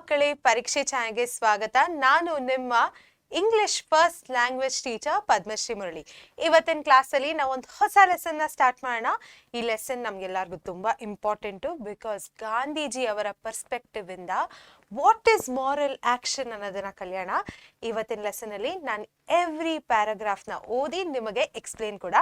ಮಕ್ಕಳೇ ಪರೀಕ್ಷೆ ಚಾನೆಲ್ಗೆ ಸ್ವಾಗತ. ನಾನು ನಿಮ್ಮ English first language teacher Padmashree Murali. ಇವತ್ತಿನ ಕ್ಲಾಸಲ್ಲಿ ನಾವು ಒಂದು ಹೊಸ ಲೆಸನ್ನ ಸ್ಟಾರ್ಟ್ ಮಾಡೋಣ. ಈ ಲೆಸನ್ ನಮಗೆಲ್ಲರಿಗೂ ತುಂಬ ಇಂಪಾರ್ಟೆಂಟು, ಬಿಕಾಸ್ ಗಾಂಧೀಜಿ ಅವರ ಪರ್ಸ್ಪೆಕ್ಟಿವ್ ಇಂದ ವಾಟ್ ಈಸ್ ಮಾರಲ್ ಆಕ್ಷನ್ ಅನ್ನೋದನ್ನ ಕಲಿಯೋಣ. ಇವತ್ತಿನ ಲೆಸನಲ್ಲಿ ನಾನು ಎವ್ರಿ ಪ್ಯಾರಾಗ್ರಾಫ್ನ ಓದಿ ನಿಮಗೆ ಎಕ್ಸ್ಪ್ಲೇನ್ ಕೂಡ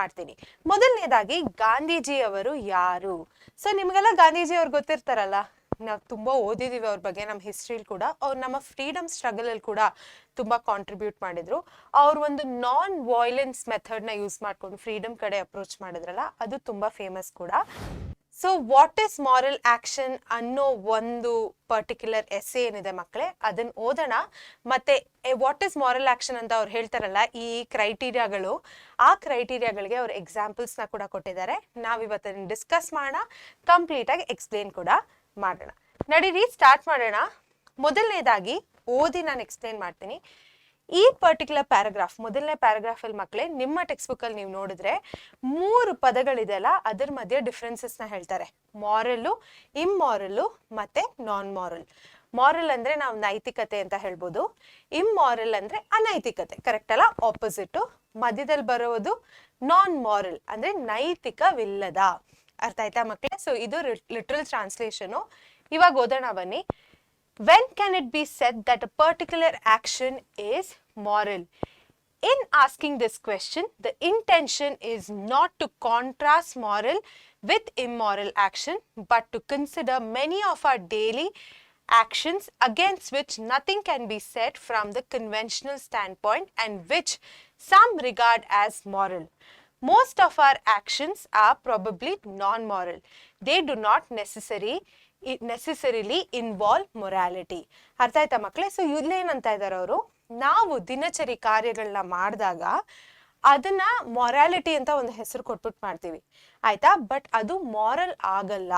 ಮಾಡ್ತೀನಿ. ಮೊದಲನೇದಾಗಿ ಗಾಂಧೀಜಿ ಅವರು ಯಾರು? ಸೊ ನಿಮಗೆಲ್ಲ ಗಾಂಧೀಜಿ ಅವ್ರು ಗೊತ್ತಿರ್ತಾರಲ್ಲ, ನಾವು ತುಂಬ ಓದಿದೀವಿ ಅವ್ರ ಬಗ್ಗೆ. ನಮ್ಮ ಹಿಸ್ಟ್ರಿಲಿ ಕೂಡ ಅವ್ರು ನಮ್ಮ ಫ್ರೀಡಮ್ ಸ್ಟ್ರಗಲ್ ಅಲ್ಲಿ ಕೂಡ ತುಂಬಾ ಕಾಂಟ್ರಿಬ್ಯೂಟ್ ಮಾಡಿದ್ರು. ಅವ್ರು ಒಂದು ನಾನ್ ವೈಲೆನ್ಸ್ ಮೆಥಡ್ ನ ಯೂಸ್ ಮಾಡ್ಕೊಂಡು ಫ್ರೀಡಮ್ ಕಡೆ ಅಪ್ರೋಚ್ ಮಾಡಿದ್ರಲ್ಲ, ಅದು ತುಂಬಾ ಫೇಮಸ್ ಕೂಡ. So what is moral action ಅನ್ನೋ ಒಂದು ಪರ್ಟಿಕ್ಯುಲರ್ ಎಸ್ಸೆ ಏನಿದೆ ಮಕ್ಕಳೇ, ಅದನ್ನ ಓದೋಣ. ಮತ್ತೆ ವಾಟ್ ಇಸ್ ಮಾರಲ್ ಆಕ್ಷನ್ ಅಂತ ಅವ್ರು ಹೇಳ್ತಾರಲ್ಲ, ಈ ಕ್ರೈಟೀರಿಯಾಗಳು, ಆ ಕ್ರೈಟೀರಿಯಾಗಳಿಗೆ ಅವ್ರ ಎಕ್ಸಾಂಪಲ್ಸ್ ನ ಕೂಡ ಕೊಟ್ಟಿದ್ದಾರೆ. ನಾವ್ ಇವತ್ತನ್ನ ಡಿಸ್ಕಸ್ ಮಾಡೋಣ, ಕಂಪ್ಲೀಟ್ ಆಗಿ ಎಕ್ಸ್ಪ್ಲೇನ್ ಕೂಡ ಮಾಡೋಣ. ನಡೀರಿ ಸ್ಟಾರ್ಟ್ ಮಾಡೋಣ. ಮೊದಲನೇದಾಗಿ ಓದಿ ನಾನು ಎಕ್ಸ್ಪ್ಲೇನ್ ಮಾಡ್ತೀನಿ. ಈ ಪರ್ಟಿಕ್ಯುಲರ್ ಪ್ಯಾರಾಗ್ರಾಫ್, ಮೊದಲನೇ ಪ್ಯಾರಾಗ್ರಾಫ್ ಅಲ್ಲಿ ಮಕ್ಕಳೇ, ನಿಮ್ಮ ಟೆಕ್ಸ್ಟ್ ಬುಕ್ ಅಲ್ಲಿ ನೀವು ನೋಡಿದ್ರೆ 3 ಪದಗಳಿದೆಯಲ್ಲ, ಅದ್ರ ಮಧ್ಯೆ ಡಿಫ್ರೆನ್ಸಸ್ ನ ಹೇಳ್ತಾರೆ. ಮಾರಲ್ಲು, ಇಮ್ಮಾರಲ್ಲು ಮತ್ತೆ ನಾನ್ ಮಾರಲ್. ಮಾರಲ್ ಅಂದ್ರೆ ನಾವು ನೈತಿಕತೆ ಅಂತ ಹೇಳ್ಬೋದು, ಇಮ್ಮಾರಲ್ ಅಂದ್ರೆ ಅನೈತಿಕತೆ, ಕರೆಕ್ಟ್ ಅಲ್ಲ, ಆಪೋಸಿಟ್. ಮಧ್ಯದಲ್ಲಿ ಬರೋದು ನಾನ್ ಮಾರಲ್ ಅಂದ್ರೆ ನೈತಿಕವಿಲ್ಲದ. ಅರ್ಥ ಆಯ್ತಾ ಮಕ್ಕಳೇ? ಸೊ ಇದು ಲಿಟ್ರಲ್ ಟ್ರಾನ್ಸ್ಲೇಷನ್. ಇವಾಗ ಓದೋಣ ಬನ್ನಿ. When can it be said that a particular action is moral? In asking this question, the intention is not to contrast moral with immoral action, but to consider many of our daily actions against which nothing can be said from the conventional standpoint and which some regard as moral. Most of our actions are probably non-moral. They do not necessarily involve morality. ಅರ್ಥ ಆಯ್ತಾ ಮಕ್ಕಳೇ? So ಇಲ್ಲೇನಂತ ಇದ್ದಾರೆ ಅವರು, ನಾವು ದಿನಚರಿ ಕಾರ್ಯಗಳನ್ನ ಮಾಡಿದಾಗ ಅದನ್ನ ಮೊರಾಲಿಟಿ ಅಂತ ಒಂದು ಹೆಸರು ಕೊಟ್ಬಿಟ್ಟು ಮಾಡ್ತೀವಿ, ಆಯ್ತಾ? ಬಟ್ ಅದು ಮಾರಲ್ ಆಗಲ್ಲ,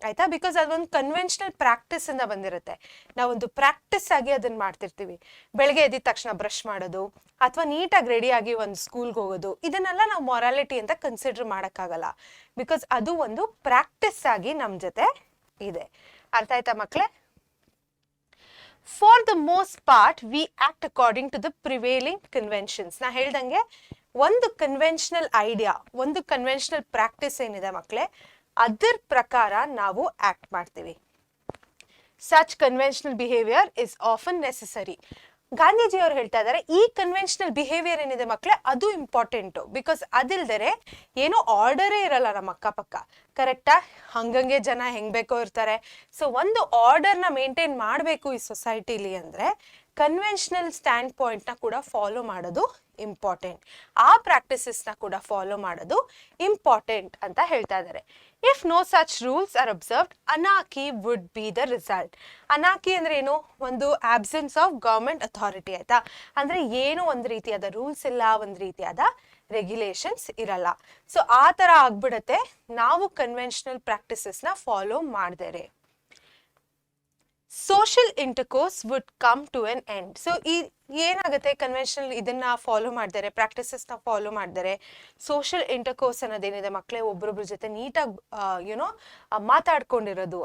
ಆಯ್ತಾ? ಬಿಕಾಸ್ ಅದೊಂದು ಕನ್ವೆನ್ಷನಲ್ ಪ್ರಾಕ್ಟೀಸ್ ಇಂದ ಬಂದಿರುತ್ತೆ. ನಾವೊಂದು ಪ್ರಾಕ್ಟೀಸ್ ಆಗಿ ಅದನ್ನ ಮಾಡ್ತಿರ್ತೀವಿ. ಬೆಳಗ್ಗೆ ಎದ್ದ ತಕ್ಷಣ ಬ್ರಷ್ ಮಾಡೋದು, ಅಥವಾ ನೀಟಾಗಿ ರೆಡಿ ಆಗಿ ಒಂದು ಸ್ಕೂಲ್ಗೆ ಹೋಗೋದು, ಇದನ್ನೆಲ್ಲ ನಾವು ಮೊರಾಲಿಟಿ ಅಂತ ಕನ್ಸಿಡರ್ ಮಾಡೋಕ್ಕಾಗಲ್ಲ, ಬಿಕಾಸ್ ಅದು ಒಂದು ಪ್ರಾಕ್ಟೀಸ್ ಆಗಿ ನಮ್ಮ ಜೊತೆ ಇದೆ. ಅರ್ಥ ಆಯ್ತಾ ಮಕ್ಕಳೇ? For the most part we act according to the prevailing conventions. ನಾ ಹೇಳ್ದಂಗೆ ಒಂದು ಕನ್ವೆನ್ಷನಲ್ ಐಡಿಯಾ, ಒಂದು ಕನ್ವೆನ್ಷನಲ್ ಪ್ರಾಕ್ಟೀಸ್ ಏನಿದೆ ಮಕ್ಕಳೇ, ಅದರ ಪ್ರಕಾರ ನಾವು ಆಕ್ಟ್ ಮಾಡ್ತೀವಿ. Such conventional behaviour is often necessary. Gandhiji ಅವರು ಹೇಳ್ತಾ ಇದ್ದಾರೆ, ಈ ಕನ್ವೆನ್ಷನಲ್ ಬಿಹೇವಿಯರ್ ಏನಿದೆ ಮಕ್ಕಳೇ, ಅದು ಇಂಪಾರ್ಟೆಂಟು. ಬಿಕಾಸ್ ಅದಿಲ್ದರೆ ಏನೋ ಆರ್ಡರೇ ಇರಲ್ಲ ನಮ್ಮ ಅಕ್ಕಪಕ್ಕ, ಕರೆಕ್ಟಾ? ಹಂಗಂಗೆ ಜನ ಹೆಂಗ್ ಬೇಕೋ ಇರ್ತಾರೆ. ಸೊ ಒಂದು ಆರ್ಡರ್ನ ಮೇಂಟೈನ್ ಮಾಡಬೇಕು ಈ ಸೊಸೈಟಿಲಿ ಅಂದ್ರೆ ಕನ್ವೆನ್ಷನಲ್ ಸ್ಟ್ಯಾಂಡ್ ಪಾಯಿಂಟ್ನ ಕೂಡ ಫಾಲೋ ಮಾಡೋದು ಇಂಪಾರ್ಟೆಂಟ್, ಆ ಪ್ರಾಕ್ಟೀಸಸ್ನ ಕೂಡ ಫಾಲೋ ಮಾಡೋದು ಇಂಪಾರ್ಟೆಂಟ್ ಅಂತ ಹೇಳ್ತಾ ಇದ್ದಾರೆ. If no such rules are observed, ಅನಾಕಿ ವುಡ್ ಬಿ ದ ರಿಸಲ್ಟ್. ಅನಾಕಿ ಅಂದ್ರೆ ಏನು? ಒಂದು ಆಬ್ಸೆನ್ಸ್ ಆಫ್ ಗವರ್ಮೆಂಟ್ ಅಥಾರಿಟಿ, ಆಯ್ತಾ? ಅಂದ್ರೆ ಏನು ಒಂದು ರೀತಿಯಾದ ರೂಲ್ಸ್ ಇಲ್ಲ, ಒಂದು ರೀತಿಯಾದ ರೆಗ್ಯುಲೇಷನ್ಸ್ ಇರಲ್ಲ. ಸೊ ಆ ತರ ಆಗ್ಬಿಡತ್ತೆ ನಾವು ಕನ್ವೆನ್ಷನಲ್ ಪ್ರಾಕ್ಟೀಸಸ್ನ ಫಾಲೋ ಮಾಡಿದರೆ. Social intercourse would come to an end. So ಈ ಏನಾಗುತ್ತೆ, ಕನ್ವೆನ್ಷನಲ್ ಇದನ್ನ ಫಾಲೋ ಮಾಡಿದರೆ, ಪ್ರಾಕ್ಟೀಸಸ್ನ ಫಾಲೋ ಮಾಡಿದರೆ, ಸೋಷಿಯಲ್ ಇಂಟರ್ಕೋರ್ಸ್ ಅನ್ನೋದೇನಿದೆ ಮಕ್ಕಳೇ, ಒಬ್ರೊಬ್ರ ಜೊತೆ ನೀಟಾಗಿ ಮಾತಾಡ್ಕೊಂಡಿರೋದು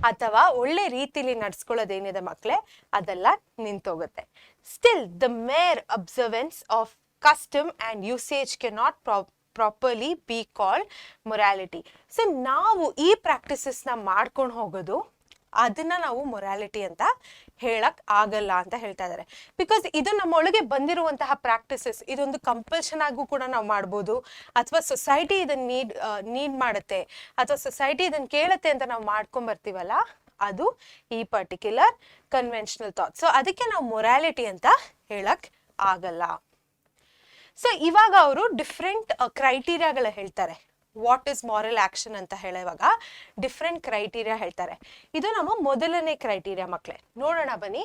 ಅಥವಾ ಒಳ್ಳೆ ರೀತಿಲಿ ನಡ್ಸ್ಕೊಳ್ಳೋದೇನಿದೆ ಮಕ್ಕಳೇ, ಅದೆಲ್ಲ ನಿಂತೋಗುತ್ತೆ. ಸ್ಟಿಲ್ ದ ಮೇರ್ observance of custom and usage cannot properly be called morality. So ನಾವು ಈ ಪ್ರಾಕ್ಟೀಸಸ್ನ ಮಾಡ್ಕೊಂಡು ಹೋಗೋದು, ಅದನ್ನ ನಾವು ಮೊರಾಲಿಟಿ ಅಂತ ಹೇಳಕ್ ಆಗಲ್ಲ ಅಂತ ಹೇಳ್ತಾ ಇದ್ದಾರೆ. ಬಿಕಾಸ್ ಇದು ನಮ್ಮೊಳಗೆ ಬಂದಿರುವಂತಹ ಪ್ರಾಕ್ಟೀಸಸ್, ಇದೊಂದು ಕಂಪಲ್ಷನ್ ಆಗು ಕೂಡ ನಾವು ಮಾಡ್ಬೋದು, ಅಥವಾ ಸೊಸೈಟಿ ಇದನ್ನ ನೀಡ್ ಮಾಡುತ್ತೆ, ಅಥವಾ ಸೊಸೈಟಿ ಇದನ್ನ ಕೇಳುತ್ತೆ ಅಂತ ನಾವು ಮಾಡ್ಕೊಂಡ್ ಬರ್ತೀವಲ್ಲ, ಅದು ಈ ಪರ್ಟಿಕ್ಯುಲರ್ ಕನ್ವೆನ್ಷನಲ್ ಥಾಟ್. ಸೊ ಅದಕ್ಕೆ ನಾವು ಮೊರಾಲಿಟಿ ಅಂತ ಹೇಳಕ್ ಆಗಲ್ಲ. ಸೊ ಇವಾಗ ಅವರು ಡಿಫ್ರೆಂಟ್ ಕ್ರೈಟೀರಿಯಾಗಳ ಹೇಳ್ತಾರೆ. ವಾಟ್ ಇಸ್ ಮಾರಲ್ ಆಕ್ಷನ್ ಅಂತ ಹೇಳುವಾಗ ಡಿಫ್ರೆಂಟ್ ಕ್ರೈಟೀರಿಯಾ ಹೇಳ್ತಾರೆ. ಇದು ನಮ್ಮ ಮೊದಲನೇ ಕ್ರೈಟೀರಿಯಾ ಮಕ್ಕಳೇ. ನೋಡೋಣ ಬನ್ನಿ.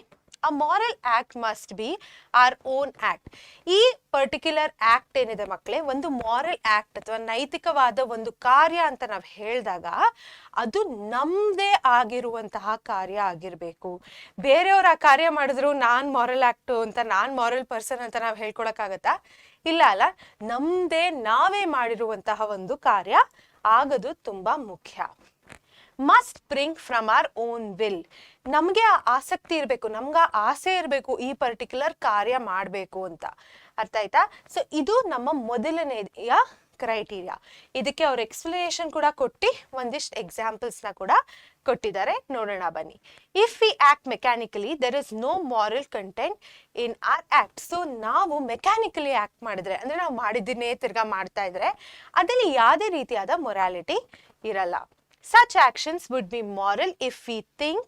A moral act must be our own act. ಈ ಪರ್ಟಿಕ್ಯುಲರ್ ಆಕ್ಟ್ ಏನಿದೆ ಮಕ್ಕಳೇ, ಒಂದು ಮಾರಲ್ ಆಕ್ಟ್ ಅಥವಾ ನೈತಿಕವಾದ ಒಂದು ಕಾರ್ಯ ಅಂತ ನಾವು ಹೇಳಿದಾಗ ಅದು ನಮ್ದೇ ಆಗಿರುವಂತಹ ಕಾರ್ಯ ಆಗಿರ್ಬೇಕು. ಬೇರೆಯವ್ರ ಆ ಕಾರ್ಯ ಮಾಡಿದ್ರು ನಾನ್ ಮಾರಲ್ ಆಕ್ಟ್ ಅಂತ, ನಾನ್ ಮಾರಲ್ ಪರ್ಸನ್ ಅಂತ ನಾವು ಹೇಳ್ಕೊಳಕ್ಕಾಗತ್ತಾ? ಇಲ್ಲ ಅಲ್ಲ, ನಮ್ದೇ ನಾವೇ ಮಾಡಿರುವಂತಹ ಒಂದು ಕಾರ್ಯ ಆಗೋದು ತುಂಬಾ ಮುಖ್ಯ. Must bring from our own will. ನಮಗೆ ಆಸಕ್ತಿ ಇರಬೇಕು, ನಮ್ಗೆ ಆಸೆ ಇರಬೇಕು ಈ ಪರ್ಟಿಕ್ಯುಲರ್ ಕಾರ್ಯ ಮಾಡಬೇಕು ಅಂತ. ಅರ್ಥ ಆಯ್ತಾ? ಸೊ ಇದು ನಮ್ಮ ಮೊದಲನೆಯ ಕ್ರೈಟೀರಿಯಾ. ಇದಕ್ಕೆ ಅವ್ರ ಎಕ್ಸ್ಪ್ಲನೇಷನ್ ಕೂಡ ಕೊಟ್ಟು ಒಂದಿಷ್ಟು ಎಕ್ಸಾಂಪಲ್ಸ್ನ ಕೂಡ ಕೊಟ್ಟಿದ್ದಾರೆ, ನೋಡೋಣ ಬನ್ನಿ. If we act mechanically there is no moral content in our act. So ನಾವು ಮೆಕ್ಯಾನಿಕಲಿ ಆಕ್ಟ್ ಮಾಡಿದ್ರೆ, ಅಂದ್ರೆ ನಾವು ಮಾಡಿದ್ದನ್ನೇ ತಿರ್ಗಾ ಮಾಡ್ತಾ ಇದ್ರೆ ಅದರಲ್ಲಿ ಯಾವುದೇ ರೀತಿಯಾದ ಮೊರಾಲಿಟಿ ಇರಲ್ಲ. Such actions would be moral if we think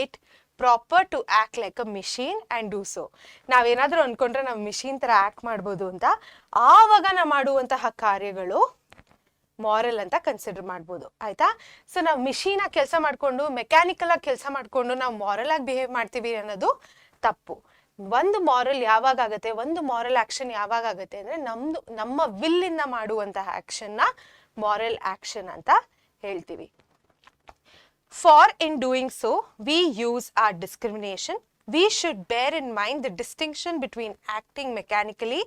it proper to act like a machine and do so. ನಾವೇನಾದ್ರೂ ಅನ್ಕೊಂಡ್ರೆ ನಾವು ಮಿಷಿನ್ ತರ ಆಕ್ಟ್ ಮಾಡ್ಬೋದು ಅಂತ, ಆವಾಗ ನಾವು ಮಾಡುವಂತಹ ಕಾರ್ಯಗಳು ಮಾರಲ್ ಅಂತ ಕನ್ಸಿಡರ್ ಮಾಡ್ಬೋದು. ಆಯ್ತಾ? ಸೊ ನಾವು ಮಿಷಿನ್ ಆಗಿ ಕೆಲಸ ಮಾಡ್ಕೊಂಡು, ಮೆಕ್ಯಾನಿಕಲ್ ಆಗಿ ಕೆಲಸ ಮಾಡ್ಕೊಂಡು ನಾವು ಮಾರಲ್ ಆಗಿ ಬಿಹೇವ್ ಮಾಡ್ತೀವಿ ಅನ್ನೋದು ತಪ್ಪು. ಒಂದು ಮಾರಲ್ ಯಾವಾಗ ಆಗುತ್ತೆ, ಒಂದು ಮಾರಲ್ ಆಕ್ಷನ್ ಯಾವಾಗ ಆಗುತ್ತೆ ಅಂದ್ರೆ ನಮ್ಮ ವಿಲ್ಲಿಂದ ಮಾಡುವಂತಹ ಆಕ್ಷನ್ನ ಮಾರಲ್ ಆಕ್ಷನ್ ಅಂತ ಹೇಳ್ತೀವಿ. For in doing so, we use our discrimination. We should bear in mind the distinction between acting mechanically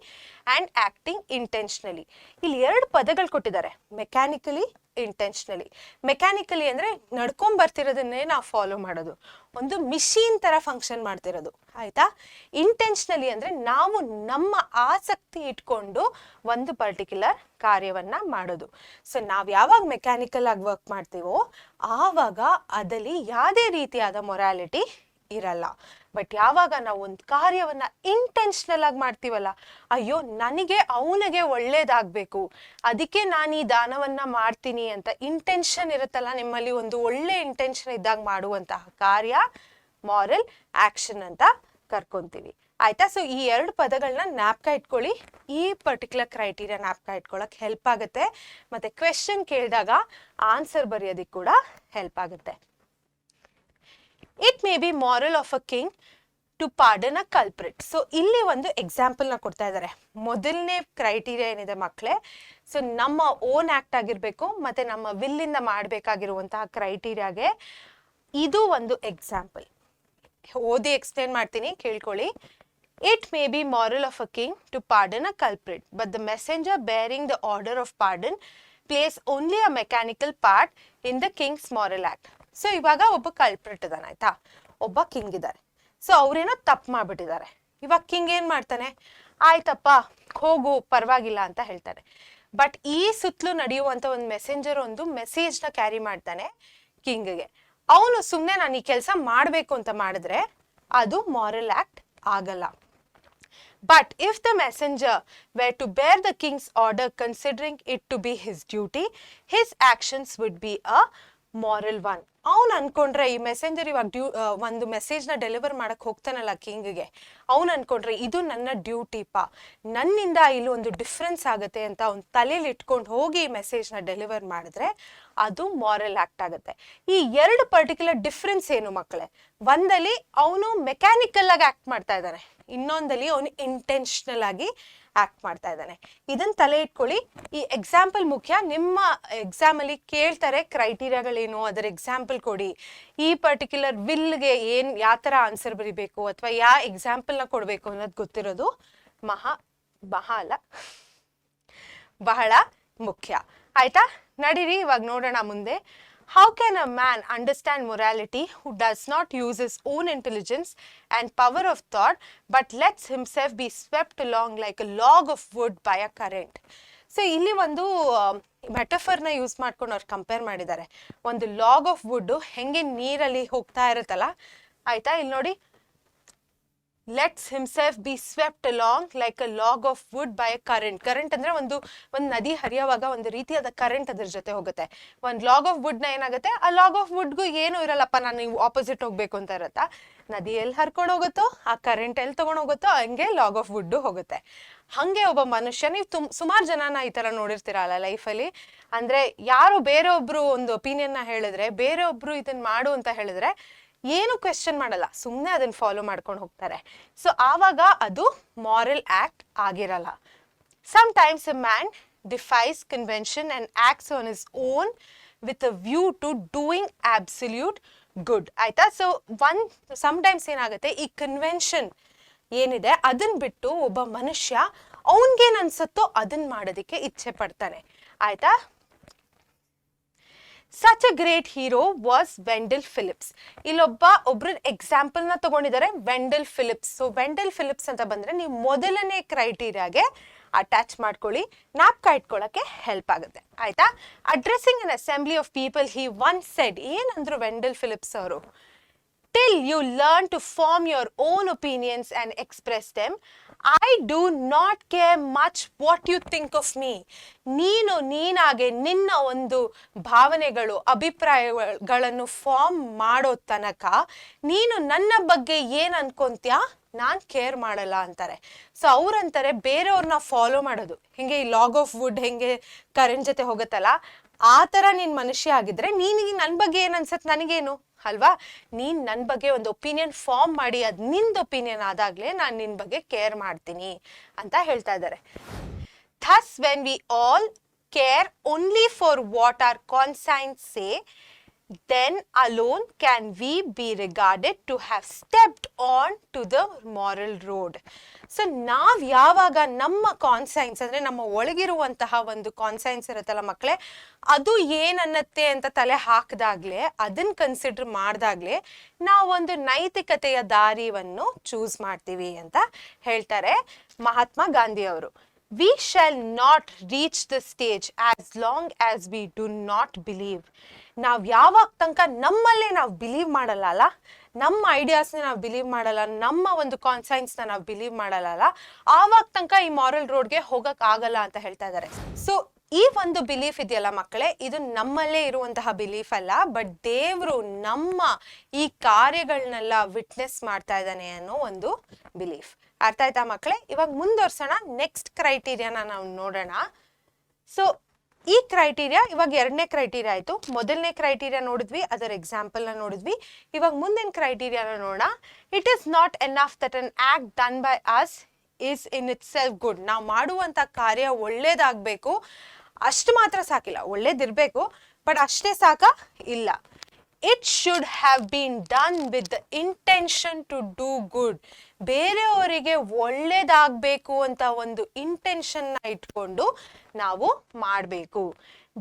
and acting intentionally. ಇಲ್ಲಿ ಎರಡು ಪದಗಳು ಕೊಟ್ಟಿದ್ದಾರೆ, ಮೆಕ್ಯಾನಿಕಲಿ, ಇಂಟೆನ್ಷನಲಿ. ಮೆಕ್ಯಾನಿಕಲಿ ಅಂದ್ರೆ ನಡ್ಕೊಂಡ್ ಬರ್ತಿರೋದನ್ನೇ ನಾವು ಫಾಲೋ ಮಾಡೋದು, ಒಂದು ಮಿಷಿನ್ ತರ ಫಂಕ್ಷನ್ ಮಾಡ್ತಿರೋದು. ಆಯ್ತಾ? ಇಂಟೆನ್ಷನಲಿ ಅಂದ್ರೆ ನಾವು ನಮ್ಮ ಆಸಕ್ತಿ ಇಟ್ಕೊಂಡು ಒಂದು ಪರ್ಟಿಕ್ಯುಲರ್ ಕಾರ್ಯವನ್ನ ಮಾಡೋದು. ಸೊ ನಾವ್ ಯಾವಾಗ ಮೆಕ್ಯಾನಿಕಲ್ ಆಗಿ ವರ್ಕ್ ಮಾಡ್ತೀವೋ ಆವಾಗ ಅದಲ್ಲಿ ಯಾವುದೇ ರೀತಿಯಾದ ಮೊರಾಲಿಟಿ ಇರಲ್ಲ. ಬಟ್ ಯಾವಾಗ ನಾವು ಒಂದು ಕಾರ್ಯವನ್ನ ಇಂಟೆನ್ಷನಲ್ ಆಗಿ ಮಾಡ್ತೀವಲ್ಲ, ಅಯ್ಯೋ ನನಗೆ ಅವನಿಗೆ ಒಳ್ಳೇದಾಗ್ಬೇಕು, ಅದಕ್ಕೆ ನಾನು ಈ ದಾನವನ್ನ ಮಾಡ್ತೀನಿ ಅಂತ ಇಂಟೆನ್ಷನ್ ಇರುತ್ತಲ್ಲ, ನಿಮ್ಮಲ್ಲಿ ಒಂದು ಒಳ್ಳೆ ಇಂಟೆನ್ಷನ್ ಇದ್ದಾಗ ಮಾಡುವಂತಹ ಕಾರ್ಯ ಮಾರಲ್ ಆಕ್ಷನ್ ಅಂತ ಕರ್ಕೊಂತೀವಿ. ಆಯ್ತಾ? ಸೊ ಈ ಎರಡು ಪದಗಳನ್ನ ಜ್ಞಾಪಕ ಇಟ್ಕೊಳ್ಳಿ, ಈ ಪರ್ಟಿಕ್ಯುಲರ್ ಕ್ರೈಟೀರಿಯಾ ಜ್ಞಾಪಕ ಇಟ್ಕೊಳ್ಳೋಕೆ ಹೆಲ್ಪ್ ಆಗುತ್ತೆ, ಮತ್ತೆ ಕ್ವೆಶ್ಚನ್ ಕೇಳಿದಾಗ ಆನ್ಸರ್ ಬರೆಯೋದಕ್ಕೆ ಕೂಡ ಹೆಲ್ಪ್ ಆಗುತ್ತೆ. It may be moral of a king to pardon a culprit. So ಇಲ್ಲಿ ಒಂದು ಎಕ್ಸಾಂಪಲ್ ನ ಕೊಡ್ತಾ ಇದ್ದಾರೆ. ಮೊದಲನೇ ಕ್ರೈಟೀರಿಯಾ ಏನಿದೆ ಮಕ್ಕಳೇ, ಸೊ ನಮ್ಮ ಓನ್ ಆಕ್ಟ್ ಆಗಿರ್ಬೇಕು ಮತ್ತೆ ನಮ್ಮ ವಿಲ್ಲಿಂದ ಮಾಡಬೇಕಾಗಿರುವಂತಹ ಕ್ರೈಟೀರಿಯಾಗೆ ಇದು ಒಂದು ಎಕ್ಸಾಂಪಲ್. ಓದಿ ಎಕ್ಸ್ಪ್ಲೇನ್ ಮಾಡ್ತೀನಿ, ಕೇಳ್ಕೊಳ್ಳಿ. It may be moral of a king to pardon a culprit, but the messenger bearing the order of pardon plays only a mechanical part in the king's moral act. So ಇವಾಗ ಒಬ್ಬ culprit ಇದ್ದಾನೆ, ಆಯ್ತಾ? ಒಬ್ಬ king ಇದ್ದಾರೆ. So ಅವ್ರೇನೋ ತಪ್ಪು ಮಾಡ್ಬಿಟ್ಟಿದ್ದಾರೆ. ಇವಾಗ king ಏನ್ ಮಾಡ್ತಾನೆ, ಆಯ್ತಪ್ಪ ಹೋಗು ಪರವಾಗಿಲ್ಲ ಅಂತ ಹೇಳ್ತಾನೆ. ಬಟ್ ಈ ಸುತ್ತಲೂ ನಡೆಯುವಂತ ಒಂದು ಮೆಸೆಂಜರ್ ಒಂದು ಮೆಸೇಜ್ ನ ಕ್ಯಾರಿ ಮಾಡ್ತಾನೆ ಕಿಂಗ್ಗೆ. ಅವನು ಸುಮ್ನೆ ನಾನು ಈ ಕೆಲಸ ಮಾಡ್ಬೇಕು ಅಂತ ಮಾಡಿದ್ರೆ ಅದು ಮಾರಲ್ ಆಕ್ಟ್ ಆಗಲ್ಲ. But if the messenger were to bear the king's order considering it to be his duty, his actions would be a moral one. ಅವನು ಅನ್ಕೊಂಡ್ರೆ ಈ ಮೆಸೆಂಜರ್ ಇವಾಗ ಒಂದು ಮೆಸೇಜ್ ನ ಡೆಲಿವರ್ ಮಾಡಕ್ ಹೋಗ್ತಾನಲ್ಲ ಕಿಂಗ್ಗೆ, ಅವನು ಅನ್ಕೊಂಡ್ರೆ ಇದು ನನ್ನ ಡ್ಯೂಟಿಪಾ, ನನ್ನಿಂದ ಇಲ್ಲಿ ಒಂದು ಡಿಫ್ರೆನ್ಸ್ ಆಗುತ್ತೆ ಅಂತ ಅವ್ನ ತಲೆಯಲ್ಲಿ ಇಟ್ಕೊಂಡು ಹೋಗಿ ಈ ಮೆಸೇಜ್ ನ ಡೆಲಿವರ್ ಮಾಡಿದ್ರೆ ಅದು ಮಾರಲ್ ಆಕ್ಟ್ ಆಗುತ್ತೆ. ಈ ಎರಡು ಪರ್ಟಿಕ್ಯುಲರ್ ಡಿಫ್ರೆನ್ಸ್ ಏನು ಮಕ್ಕಳೇ? ಒಂದಲ್ಲಿ ಅವನು ಮೆಕ್ಯಾನಿಕಲ್ ಆಗಿ ಆಕ್ಟ್ ಮಾಡ್ತಾ ಇದ್ದಾನೆ, ಇನ್ನೊಂದಲ್ಲಿ ಅವನು ಇಂಟೆನ್ಷನಲ್ ಆಗಿ ಆಕ್ಟ್ ಮಾಡ್ತಾ ಇದ್ದಾನೆ. ಇದನ್ನ ತಲೆ ಇಟ್ಕೊಳ್ಳಿ. ಈ ಎಕ್ಸಾಂಪಲ್ ಮುಖ್ಯ. ನಿಮ್ಮ ಎಕ್ಸಾಮ್ ಅಲ್ಲಿ ಕೇಳ್ತಾರೆ ಕ್ರೈಟೀರಿಯಾಗಳೇನು, ಅದರ ಎಕ್ಸಾಂಪಲ್ ಕೊಡಿ. ಈ ಪರ್ಟಿಕ್ಯುಲರ್ ವಿಲ್ಗೆ ಯಾವ ತರ ಆನ್ಸರ್ ಬರಿಬೇಕು ಅಥವಾ ಯಾವ ಎಕ್ಸಾಂಪಲ್ ನ ಕೊಡ್ಬೇಕು ಅನ್ನೋದು ಗೊತ್ತಿರೋದು ಬಹಳ ಮುಖ್ಯ. ಆಯ್ತಾ? ನಡೀರಿ ಇವಾಗ ನೋಡೋಣ ಮುಂದೆ. How can a man understand morality who does not use his own intelligence and power of thought but lets himself be swept along like a log of wood by a current? So ಇಲ್ಲಿ ಒಂದು ಮೆಟಫರ್ನ use ಮಾಡ್ಕೊಂಡು ಅವ್ರು compare ಮಾಡಿದ್ದಾರೆ. ಒಂದು log of wood ಹೆಂಗೆ ನೀರಲ್ಲಿ ಹೋಗ್ತಾ ಇರುತ್ತಲ್ಲ, ಆಯ್ತಾ? ಇಲ್ಲಿ ನೋಡಿ, let's himself be swept along like a log of wood by a current. Current ಅಂದ್ರೆ ಒಂದು ನದಿ ಹರಿಯುವಾಗ ಒಂದು ರೀತಿಯಾದ ಕರೆಂಟ್ ಅದ್ರ ಜೊತೆ ಹೋಗುತ್ತೆ. ಒಂದು ಲಾಗ್ ಆಫ್ ವುಡ್ ನ ಏನಾಗುತ್ತೆ, ಆ ಲಾಗ್ ಆಫ್ ವುಡ್ಗೂ ಏನು ಇರಲ್ಲಪ್ಪ, ನಾನು ನೀವು ಆಪೋಸಿಟ್ ಹೋಗ್ಬೇಕು ಅಂತ ಇರತ್ತಾ, ನದಿ ಎಲ್ಲಿ ಹರ್ಕೊಂಡು ಹೋಗುತ್ತೋ ಆ ಕರೆಂಟ್ ಎಲ್ಲಿ ತಗೊಂಡು ಹೋಗುತ್ತೋ ಹಂಗೆ ಲಾಗ್ ಆಫ್ ವುಡ್ ಹೋಗುತ್ತೆ. ಹಂಗೆ ಒಬ್ಬ ಮನುಷ್ಯ, ನೀವು ಸುಮಾರು ಜನನ ಈ ತರ ನೋಡಿರ್ತೀರಲ್ಲ ಲೈಫಲ್ಲಿ, ಅಂದ್ರೆ ಯಾರು ಬೇರೆಯೊಬ್ರು ಒಂದು ಒಪಿನಿಯನ್ ನ ಹೇಳಿದ್ರೆ, ಬೇರೆಯೊಬ್ರು ಇದನ್ನ ಮಾಡು ಅಂತ ಹೇಳಿದ್ರೆ ಏನು ಕ್ವೆಶ್ಚನ್ ಮಾಡಲ್ಲ, ಸುಮ್ಮನೆ ಅದನ್ನ ಫಾಲೋ ಮಾಡ್ಕೊಂಡು ಹೋಗ್ತಾರೆ. ಸೊ ಆವಾಗ ಅದು ಮಾರಲ್ ಆಕ್ಟ್ ಆಗಿರಲ್ಲ. Sometimes a man defies convention and acts on his own with a view to doing absolute good. ಆಯ್ತಾ? ಸೊ ಸಮ್ಟೈಮ್ಸ್ ಏನಾಗುತ್ತೆ, ಈ ಕನ್ವೆನ್ಷನ್ ಏನಿದೆ ಅದನ್ನ ಬಿಟ್ಟು ಒಬ್ಬ ಮನುಷ್ಯ ಅವನ್ಗೇನ್ ಅನ್ಸುತ್ತೋ ಅದನ್ನ ಮಾಡೋದಕ್ಕೆ ಇಚ್ಛೆ ಪಡ್ತಾನೆ. ಆಯ್ತಾ? Such a great hero was Wendell Phillips. ಒಬ್ರು ಎಕ್ಸಾಂಪಲ್ ನ ತಗೊಂಡಿದ್ದಾರೆ, Wendell Phillips. So Wendell Phillips ಅಂತ ಬಂದ್ರೆ ನೀವು ಮೊದಲನೇ ಕ್ರೈಟೀರಿಯಾಗೆ ಅಟ್ಯಾಚ್ ಮಾಡ್ಕೊಳ್ಳಿ, ಜ್ಞಾಪಕ ಇಟ್ಕೊಳ್ಳೋಕೆ ಹೆಲ್ಪ್ ಆಗುತ್ತೆ. ಆಯ್ತಾ? Addressing an assembly of people he once shed, ಏನಂದ್ರು ವೆಂಡಲ್ ಫಿಲಿಪ್ಸ್ ಅವರು, till you learn to form your own opinions and express them, I do not care much what you think of me. ನೀನಾಗೆ ನಿನ್ನ ಒಂದು ಭಾವನೆಗಳು, ಅಭಿಪ್ರಾಯಗಳನ್ನು form ಮಾಡೋ ತನಕ ನೀನು ನನ್ನ ಬಗ್ಗೆ ಏನ್ ಅನ್ಕೊಂತ್ಯಾ ನಾನ್ ಕೇರ್ ಮಾಡಲ್ಲ ಅಂತಾರೆ. ಸೊ ಅವ್ರಂತಾರೆ ಬೇರೆಯವ್ರನ್ನ ಫಾಲೋ ಮಾಡೋದು, ಹಿಂಗೆ ಈ ಲಾಗ್ ಆಫ್ ವುಡ್ ಹೆಂಗೆ ಕರೆಂಟ್ ಜೊತೆ ಹೋಗುತ್ತಲ್ಲ, ಆ ತರ ನೀನ್ ಮನುಷ್ಯ ಆಗಿದ್ರೆ ನೀನಿಗೆ ನನ್ ಬಗ್ಗೆ ಏನ್ ಅನ್ಸತ್ ನನಗೇನು ಅಲ್ವಾ? ನೀನ್ ನನ್ ಬಗ್ಗೆ ಒಂದು ಒಪಿನಿಯನ್ ಫಾರ್ಮ್ ಮಾಡಿ ಅದ್ ನಿಂದ್ ಒಪಿನಿಯನ್ ಆದಾಗ್ಲೇ ನಾನ್ ನಿನ್ ಬಗ್ಗೆ ಕೇರ್ ಮಾಡ್ತೀನಿ ಅಂತ ಹೇಳ್ತಾ ಇದ್ದಾರೆ. Thus when we all care only for what our conscience say, then alone can we be regarded to have stepped on to the moral road. So ನಾವ್ ಯಾವಾಗ ನಮ್ಮ ಕಾನ್ಸೈನ್ಸ್ ಅಂದ್ರೆ ನಮ್ಮ ಒಳಗಿರುವಂತಹ ಒಂದು ಕಾನ್ಸೈನ್ಸ್ ಇರುತ್ತಲ್ಲ ಮಕ್ಕಳೇ, ಅದು ಏನನ್ನತ್ತೆ ಅಂತ ತಲೆ ಹಾಕಿದಾಗ್ಲೇ, ಅದನ್ನ ಕನ್ಸಿಡರ್ ಮಾಡಿದಾಗ್ಲೇ ನಾವೊಂದು ನೈತಿಕತೆಯ ದಾರಿಯನ್ನು ಚೂಸ್ ಮಾಡ್ತೀವಿ ಅಂತ ಹೇಳ್ತಾರೆ ಮಹಾತ್ಮ ಗಾಂಧಿ ಅವರು. We shall not reach the stage as long as we do not believe. ನಾವ್ ಯಾವಾಗ ತನಕ ನಮ್ಮಲ್ಲೇ ನಾವು ಬಿಲೀವ್ ಮಾಡಲ್ಲ ಅಲ್ಲ, ನಮ್ಮ ಐಡಿಯಾಸ್ನ ನಾವು ಬಿಲೀವ್ ಮಾಡಲ್ಲ, ನಮ್ಮ ಒಂದು ಕಾನ್ಸೈನ್ಸ್ನ ನಾವು ಬಿಲೀವ್ ಮಾಡಲ್ಲ, ಆವಾಗ ತನಕ ಈ ಮಾರಲ್ ರೋಡ್ಗೆ ಹೋಗಕ್ ಆಗಲ್ಲ ಅಂತ ಹೇಳ್ತಾ ಇದ್ದಾರೆ. ಸೊ ಈ ಒಂದು ಬಿಲೀಫ್ ಇದೆಯಲ್ಲ ಮಕ್ಕಳೇ, ಇದು ನಮ್ಮಲ್ಲೇ ಇರುವಂತಹ ಬಿಲೀಫ್ ಅಲ್ಲ, ಬಟ್ ದೇವ್ರು ನಮ್ಮ ಈ ಕಾರ್ಯಗಳನ್ನೆಲ್ಲ ವಿಟ್ನೆಸ್ ಮಾಡ್ತಾ ಇದ್ದಾನೆ ಅನ್ನೋ ಒಂದು ಬಿಲೀಫ್. ಅರ್ಥ ಆಯ್ತಾ ಮಕ್ಕಳೇ? ಇವಾಗ ಮುಂದುವರ್ಸೋಣ, ನೆಕ್ಸ್ಟ್ ಕ್ರೈಟೀರಿಯಾನ ನಾವು ನೋಡೋಣ. ಸೊ ಈ ಕ್ರೈಟೀರಿಯಾ ಇವಾಗ ಎರಡನೇ ಕ್ರೈಟೀರಿಯಾ ಆಯ್ತು. ಮೊದಲನೇ ಕ್ರೈಟೀರಿಯಾ ನೋಡಿದ್ವಿ, ಅದರ ಎಕ್ಸಾಂಪಲ್ ನ ನೋಡಿದ್ವಿ. ಇವಾಗ ಮುಂದಿನ ಕ್ರೈಟೀರಿಯಾನ ನೋಡೋಣ. It is not enough that an act done by us is in it self good. ನಾವು ಮಾಡುವಂತ ಕಾರ್ಯ ಒಳ್ಳೇದಾಗಬೇಕು, ಅಷ್ಟು ಮಾತ್ರ ಸಾಕಿಲ್ಲ, ಒಳ್ಳೇದಿರ್ಬೇಕು, ಬಟ್ ಅಷ್ಟೇ ಸಾಕ ಇಲ್ಲ. It should have been done with the intention to do good. ಬೇರೆಯವರಿಗೆ ಒಳ್ಳೇದಾಗಬೇಕು ಅಂತ ಒಂದು ಇಂಟೆನ್ಷನ್ ನ ಇಟ್ಕೊಂಡು ನಾವು ಮಾಡಬೇಕು.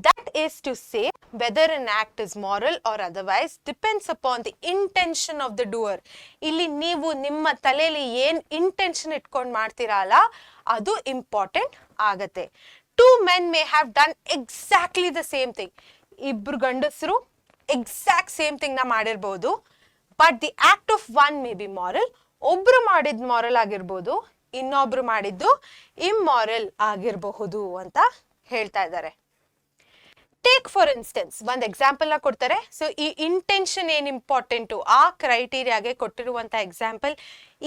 That is to say, whether an act is moral or otherwise depends upon the intention of the doer. ಇಲ್ಲಿ ನೀವು ನಿಮ್ಮ ತಲೆಯಲ್ಲಿ ಏನ್ ಇಂಟೆನ್ಷನ್ ಇಟ್ಕೊಂಡು ಮಾಡ್ತೀರಾ ಅಲ್ಲ, ಅದು ಇಂಪಾರ್ಟೆಂಟ್ ಆಗತ್ತೆ. Two men may have done exactly the same thing. ಇಬ್ರು ಗಂಡಸರು ಎಕ್ಸಾಕ್ಟ್ ಸೇಮ್ ಥಿಂಗ್ ನ ಮಾಡಿರ್ಬೋದು, but the act of one may be moral. ಒಬ್ರು ಮಾಡಿದ್ ಮಾರಲ್ ಆಗಿರ್ಬೋದು, ಇನ್ನೊಬ್ರು ಮಾಡಿದ್ದು ಇಮ್ಮಾರಲ್ ಆಗಿರಬಹುದು ಅಂತ ಹೇಳ್ತಾ ಇದ್ದಾರೆ. ಟೇಕ್ ಫಾರ್ ಇನ್ಸ್ಟೆನ್ಸ್ ಒಂದು ಎಕ್ಸಾಂಪಲ್ ನ ಕೊಡ್ತಾರೆ. ಸೊ ಈ ಇಂಟೆನ್ಷನ್ ಏನ್ ಇಂಪಾರ್ಟೆಂಟು ಆ ಕ್ರೈಟೀರಿಯಾಗೆ ಕೊಟ್ಟಿರುವಂತ ಎಕ್ಸಾಂಪಲ್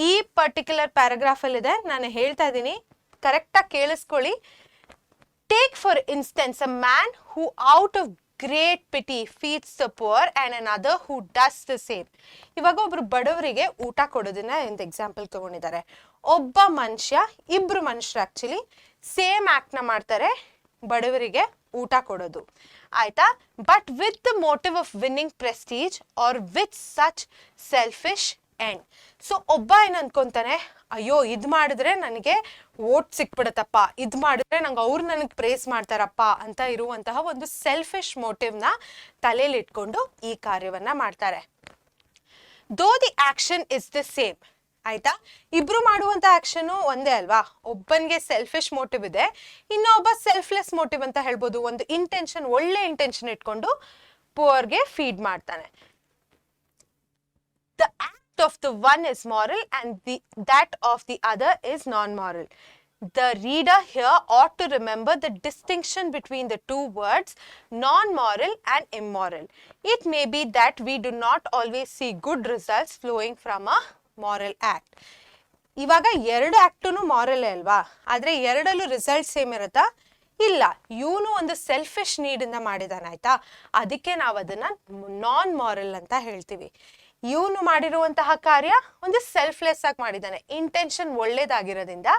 ಈ ಪರ್ಟಿಕ್ಯುಲರ್ ಪ್ಯಾರಾಗ್ರಾಫ್ ಅಲ್ಲಿ ಇದೆ. ನಾನು ಹೇಳ್ತಾ ಇದ್ದೀನಿ, ಕರೆಕ್ಟಾಗಿ ಕೇಳಿಸ್ಕೊಳ್ಳಿ. Take for instance a man who out of great pity feeds the poor and another who does the same. ಇವಾಗ ಒಬ್ರು ಬಡವರಿಗೆ ಊಟ ಕೊಡೋದನ್ನ ಒಂದು ಎಕ್ಸಾಂಪಲ್ ತಗೊಂಡಿದ್ದಾರೆ. ಒಬ್ಬ ಮನುಷ್ಯ, ಇಬ್ರು ಮನುಷ್ಯರು ಆಕ್ಚುಲಿ ಸೇಮ್ ಆಕ್ಟ್ ನ ಮಾಡ್ತಾರೆ, ಬಡವರಿಗೆ ಊಟ ಕೊಡೋದು, ಆಯ್ತಾ? But with the motive of winning prestige are with such selfish end. So ಒಬ್ಬ ಏನ್ ಅನ್ಕೊಂತಾನೆ, ಅಯ್ಯೋ ಇದ್ ಮಾಡಿದ್ರೆ ನನಗೆ ವೋಟ್ ಸಿಕ್ಬಿಡತ್ತಪ್ಪ, ಇದ್ ಮಾಡಿದ್ರೆ ನಂಗೆ ಅವ್ರು ನನಗೆ ಪ್ರೇಸ್ ಮಾಡ್ತಾರಪ್ಪ ಅಂತ ಇರುವಂತಹ ಒಂದು ಸೆಲ್ಫಿಶ್ ಮೋಟಿವ್ ನ ತಲೆಯಲ್ಲಿ ಇಟ್ಕೊಂಡು ಈ ಕಾರ್ಯವನ್ನ ಮಾಡ್ತಾರೆ. ದೋ the action is the same, ಆಯ್ತಾ? ಇಬ್ರು ಮಾಡುವಂತ ಆಕ್ಷನ್ ಒಂದೇ ಅಲ್ವಾ? ಒಬ್ಬನ್ಗೆ ಸೆಲ್ಫಿಶ್ ಮೋಟಿವ್ ಇದೆ, ಇನ್ನೊಬ್ಬ ಸೆಲ್ಫ್ಲೆಸ್ ಮೋಟಿವ್ ಅಂತ ಹೇಳ್ಬೋದು. ಒಂದು ಇಂಟೆನ್ಷನ್, ಒಳ್ಳೆ ಇಂಟೆನ್ಷನ್ ಇಟ್ಕೊಂಡು ಪುವರ್ಗೆ ಫೀಡ್ ಮಾಡ್ತಾನೆ. The act of the one is moral and that of the other is non-moral. The reader here ought to remember the distinction between the two words non-moral and immoral. It may be that we do not always see good results flowing from a moral act. ಇವಾಗ ಎರಡು ಆಕ್ಟುನು moral ಅಲ್ವಾ, ಆದ್ರೆ ಎರಡಲ್ಲೂ result same ಇರುತ್ತಾ? ಇಲ್ಲ. ಇವನು ಒಂದು selfish need ಇಂದ ಮಾಡಿದಾನೆ, ಆಯ್ತಾ? ಅದಕ್ಕೆ ನಾವು ಅದನ್ನ ನಾನ್ ಮಾರಲ್ ಅಂತ ಹೇಳ್ತೀವಿ. ಇವನು ಮಾಡಿರುವಂತಹ ಕಾರ್ಯ ಒಂದು ಸೆಲ್ಫ್ಲೆಸ್ ಆಗಿ ಮಾಡಿದ್ದಾನೆ, ಇಂಟೆನ್ಷನ್ ಒಳ್ಳೇದಾಗಿರೋದ್ರಿಂದ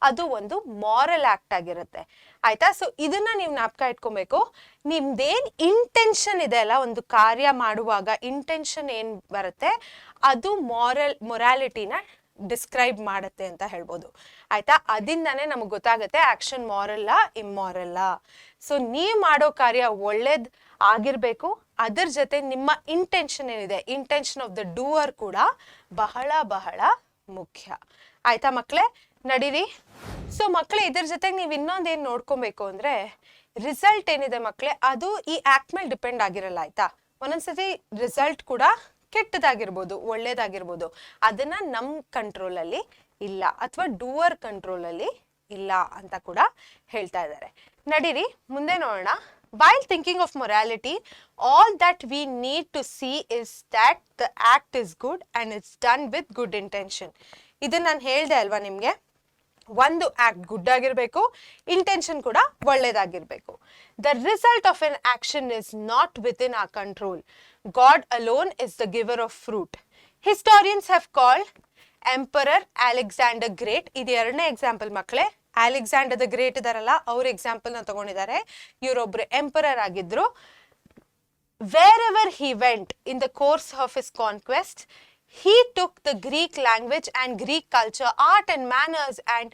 ಅದು ಒಂದು ಮಾರಲ್ ಆಕ್ಟ್ ಆಗಿರುತ್ತೆ, ಆಯ್ತಾ? ಸೊ ಇದನ್ನ ನೀವು ಜ್ಞಾಪಕ ಇಟ್ಕೊಬೇಕು. ನಿಮ್ದೇನ್ ಇಂಟೆನ್ಷನ್ ಇದೆ ಅಲ್ಲ, ಒಂದು ಕಾರ್ಯ ಮಾಡುವಾಗ ಇಂಟೆನ್ಷನ್ ಏನ್ ಬರುತ್ತೆ ಅದು ಮೊರಾಲಿಟಿನ ಡಿಸ್ಕ್ರೈಬ್ ಮಾಡುತ್ತೆ ಅಂತ ಹೇಳ್ಬೋದು ಆಯ್ತಾ. ಅದರಿಂದಾನೇ ನಮಗೆ ಗೊತ್ತಾಗುತ್ತೆ ಆಕ್ಷನ್ ಮಾರಲ್ಲ ಇಮ್ಮಾರಲ್ಲ. ಸೊ ನೀವು ಮಾಡೋ ಕಾರ್ಯ ಒಳ್ಳೇದ್ ಆಗಿರ್ಬೇಕು, ಅದ್ರ ಜೊತೆ ನಿಮ್ಮ ಇಂಟೆನ್ಷನ್ ಏನಿದೆ, ಇಂಟೆನ್ಷನ್ ಆಫ್ ದ ಡೂವರ್ ಕೂಡ ಬಹಳ ಬಹಳ ಮುಖ್ಯ ಆಯ್ತಾ ಮಕ್ಕಳೇ. ನಡೀರಿ. ಸೊ ಮಕ್ಕಳೇ, ಇದ್ರ ಜೊತೆಗೆ ನೀವು ಇನ್ನೊಂದೇನು ನೋಡ್ಕೊಬೇಕು ಅಂದ್ರೆ ರಿಸಲ್ಟ್ ಏನಿದೆ ಮಕ್ಕಳೇ, ಅದು ಈ ಆಕ್ಟ್ ಮೇಲೆ ಡಿಪೆಂಡ್ ಆಗಿರಲ್ಲ ಆಯ್ತಾ. ಒಂದೊಂದ್ಸತಿ ರಿಸಲ್ಟ್ ಕೂಡ ಕೆಟ್ಟದಾಗಿರ್ಬೋದು, ಒಳ್ಳೇದಾಗಿರ್ಬೋದು, ಅದನ್ನ ನಮ್ ಕಂಟ್ರೋಲ್ ಅಲ್ಲಿ ಇಲ್ಲ ಅಥವಾ ಡೂವರ್ ಕಂಟ್ರೋಲ್ ಅಲ್ಲಿ ಇಲ್ಲ ಅಂತ ಕೂಡ ಹೇಳ್ತಾ ಇದ್ದಾರೆ. ನಡೀರಿ ಮುಂದೆ ನೋಡೋಣ. While thinking of morality, all that we need to see is that the act is good and it's done with good intention. ಇದನ್ನ ನಾನು ಹೇಳ್ದೆ ಅಲ್ವಾ ನಿಮ್ಗೆ, ಒಂದು ಆಕ್ಟ್ ಗುಡ್ ಆಗಿರ್ಬೇಕು, ಇಂಟೆನ್ಷನ್ ಕೂಡ ಒಳ್ಳೇದಾಗಿರ್ಬೇಕು. The result of an action is not within our control. God alone is the giver of fruit. Historians have called Emperor Alexander Great. ಇದು ಎರಡನೇ ಎಕ್ಸಾಂಪಲ್ ಮಕ್ಕಳೇ. ಅಲೆಕ್ಸಾಂಡರ್ ದ ಗ್ರೇಟ್ ಇದಾರಲ್ಲ, ಅವ್ರ ಎಕ್ಸಾಂಪಲ್ ನ ತಗೊಂಡಿದ್ದಾರೆ. ಇವರೊಬ್ರು emperor ಆಗಿದ್ರು. Wherever he went in the course of his conquest, he took the Greek language and Greek culture, art and manners, and